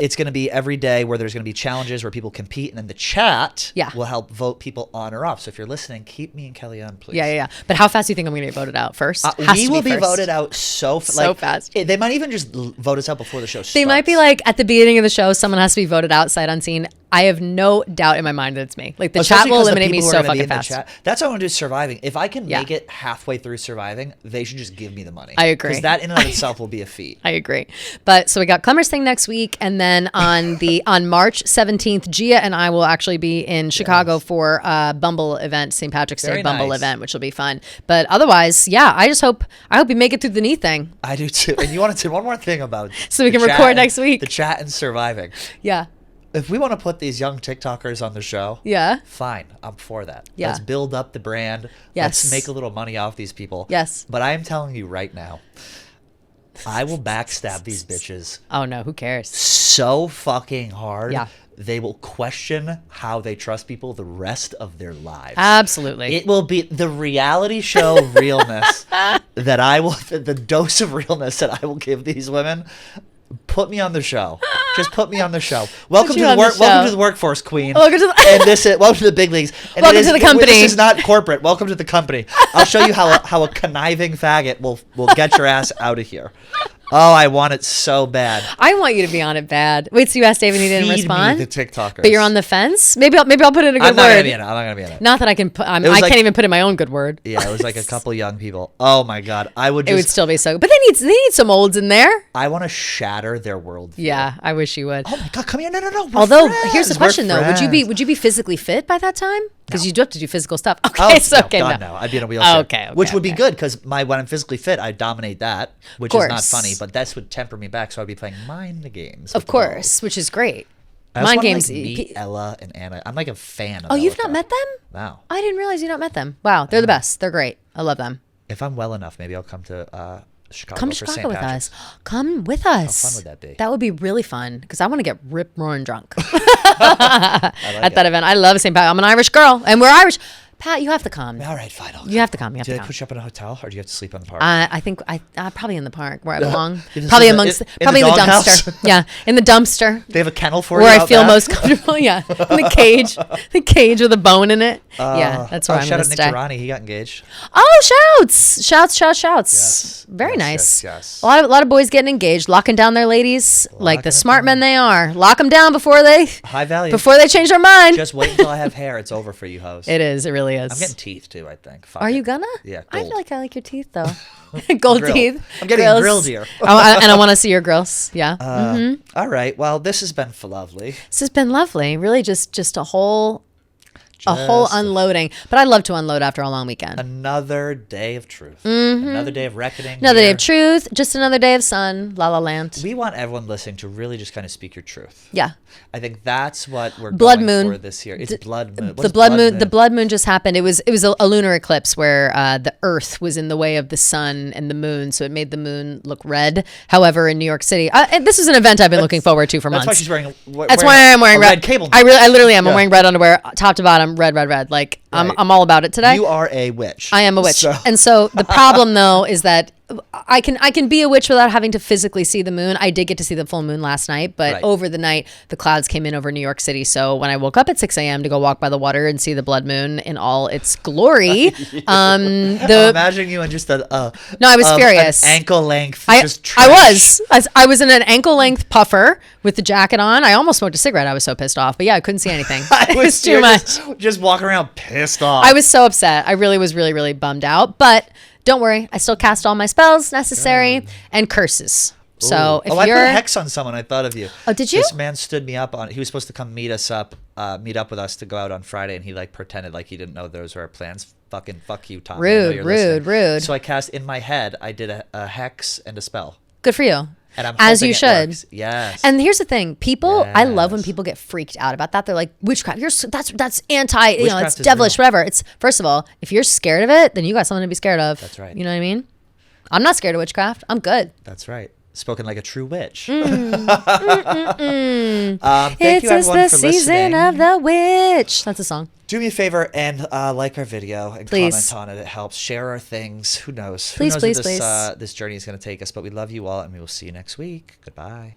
It's going to be every day where there's going to be challenges where people compete, and then the chat will help vote people on or off. So if you're listening, keep me and Kelly on, please. Yeah. But how fast do you think I'm going to get voted out first? We will be voted out so fast. They might even just vote us out before the show starts. They might be like at the beginning of the show, someone has to be voted out sight unseen. I have no doubt in my mind that it's me. Like the chat will eliminate me so fucking fast. That's what I want to do. Surviving. If I can make it halfway through surviving, they should just give me the money. I agree. Because that in and of itself will be a feat. I agree. But so we got Clemmer's thing next week, and then on March 17th, Gia and I will actually be in Chicago for a Bumble event, St. Patrick's Day Bumble event, which will be fun. But otherwise, I hope you make it through the knee thing. I do too. And you wanted to one more thing about so we can record next week. The chat and surviving. Yeah. if we want to put these young TikTokers on the show, fine, I'm for that. Yeah. Let's build up the brand. Yes. Let's make a little money off these people. Yes. But I am telling you right now, I will backstab these bitches. Oh no, who cares? So fucking hard. Yeah. They will question how they trust people the rest of their lives. Absolutely. It will be the reality show realness that I will, the dose of realness that I will give these women. Put me on the show. Just put me on the show. Welcome to the welcome to the workforce, queen. Welcome to the and this is welcome to the big leagues. And welcome to the company. This is not corporate. Welcome to the company. I'll show you how a conniving faggot will get your ass out of here. Oh, I want it so bad. I want you to be on it bad. Wait, so you asked David and he didn't respond? Me the TikTokers. But you're on the fence? Maybe I'll put in a good word. I'm not going to be in it. I'm not going to be in it. Not that I can put, I can't even put in my own good word. Yeah, it was like a couple young people. Oh my God. It would still be so good. But they need some olds in there. I want to shatter their worldview. Yeah, I wish you would. Oh my God, come here. No. Although, here's the question though. Would you be physically fit by that time? Because you do have to do physical stuff. Okay, no. I'd be in a wheelchair. Okay, which would be good because when I'm physically fit, I dominate that, which is not funny, but that's would temper me back. So I'd be playing mind games. Of course, which is great. Mind games. Meet Ella and Anna. I'm like a fan of. Oh, you've not met them? Wow. I didn't realize you not met them. Wow, they're the best. They're great. I love them. If I'm well enough, maybe I'll come to Chicago. Come to Chicago with us. Come with us. How fun would that be? That would be really fun because I want to get rip roaring drunk at that event. I love St. Pat. I'm an Irish girl, and we're Irish. Pat, you have to come. All right, fine. You have to come. Do they put you up in a hotel, or do you have to sleep on the park? I think probably in the park where I belong. Probably amongst, probably in the dumpster. Yeah, in the dumpster. They have a kennel for where you. I feel most comfortable. Yeah, in the cage with a bone in it. Yeah, that's where I'm going to stay. Shout out Nick Durrani. He got engaged. Oh, shouts! Yes. Very nice. Yes. A lot of boys getting engaged, locking down their ladies like the smart men they are. Lock them down before they change their mind. Just wait until I have hair. It's over for you, hoes. It is. It really is. I'm getting teeth too, I think. Are you gonna? Yeah, I feel like I like your teeth though. Gold teeth. I'm getting grilled here. And I want to see your grills. Yeah. All right. Well, this has been lovely. This has been lovely. Really, just a whole unloading. But I love to unload after a long weekend. Another day of truth. Another day of reckoning. Another day of truth. Just another day of sun. La La Land. We want everyone listening to really just kind of speak your truth. Yeah. I think that's what we're blood going moon for this year. It's blood moon. The blood moon just happened. It was a lunar eclipse where the Earth was in the way of the sun and the moon, so it made the moon look red. However, in New York City, and this is an event I've been looking forward to for months. That's why she's wearing. That's why I'm wearing red cable. I literally am. I'm wearing red underwear, top to bottom, red. Like I'm all about it today. You are a witch. I am a witch, and so the problem though is that I can be a witch without having to physically see the moon. I did get to see the full moon last night, but over the night the clouds came in over New York City. So when I woke up at 6 a.m. to go walk by the water and see the blood moon in all its glory, I'm imagining you in just I was furious. An ankle length. I was in an ankle length puffer with the jacket on. I almost smoked a cigarette. I was so pissed off, but yeah, I couldn't see anything. It was too much. Just walking around pissed off. I was so upset. I really was really bummed out, but. Don't worry, I still cast all my spells necessary and curses. So if I put a hex on someone. I thought of you. Oh, did you? This man stood me up on. He was supposed to come meet up with us to go out on Friday, and he pretended like he didn't know those were our plans. Fucking fuck you, Tom. Rude. So I cast in my head. I did a hex and a spell. Good for you. And I'm as you should. Yes. And here's the thing, people. Yes. I love when people get freaked out about that. They're like, witchcraft. That's anti. It's devilish. Whatever. It's first of all, if you're scared of it, then you got something to be scared of. That's right. You know what I mean? I'm not scared of witchcraft. I'm good. That's right. Spoken like a true witch. Thank you everyone for listening. It's the season of the witch. That's a song. Do me a favor and like our video and comment on it. It helps. Share our things. Who knows? Who knows where this journey is going to take us? But we love you all, and we will see you next week. Goodbye.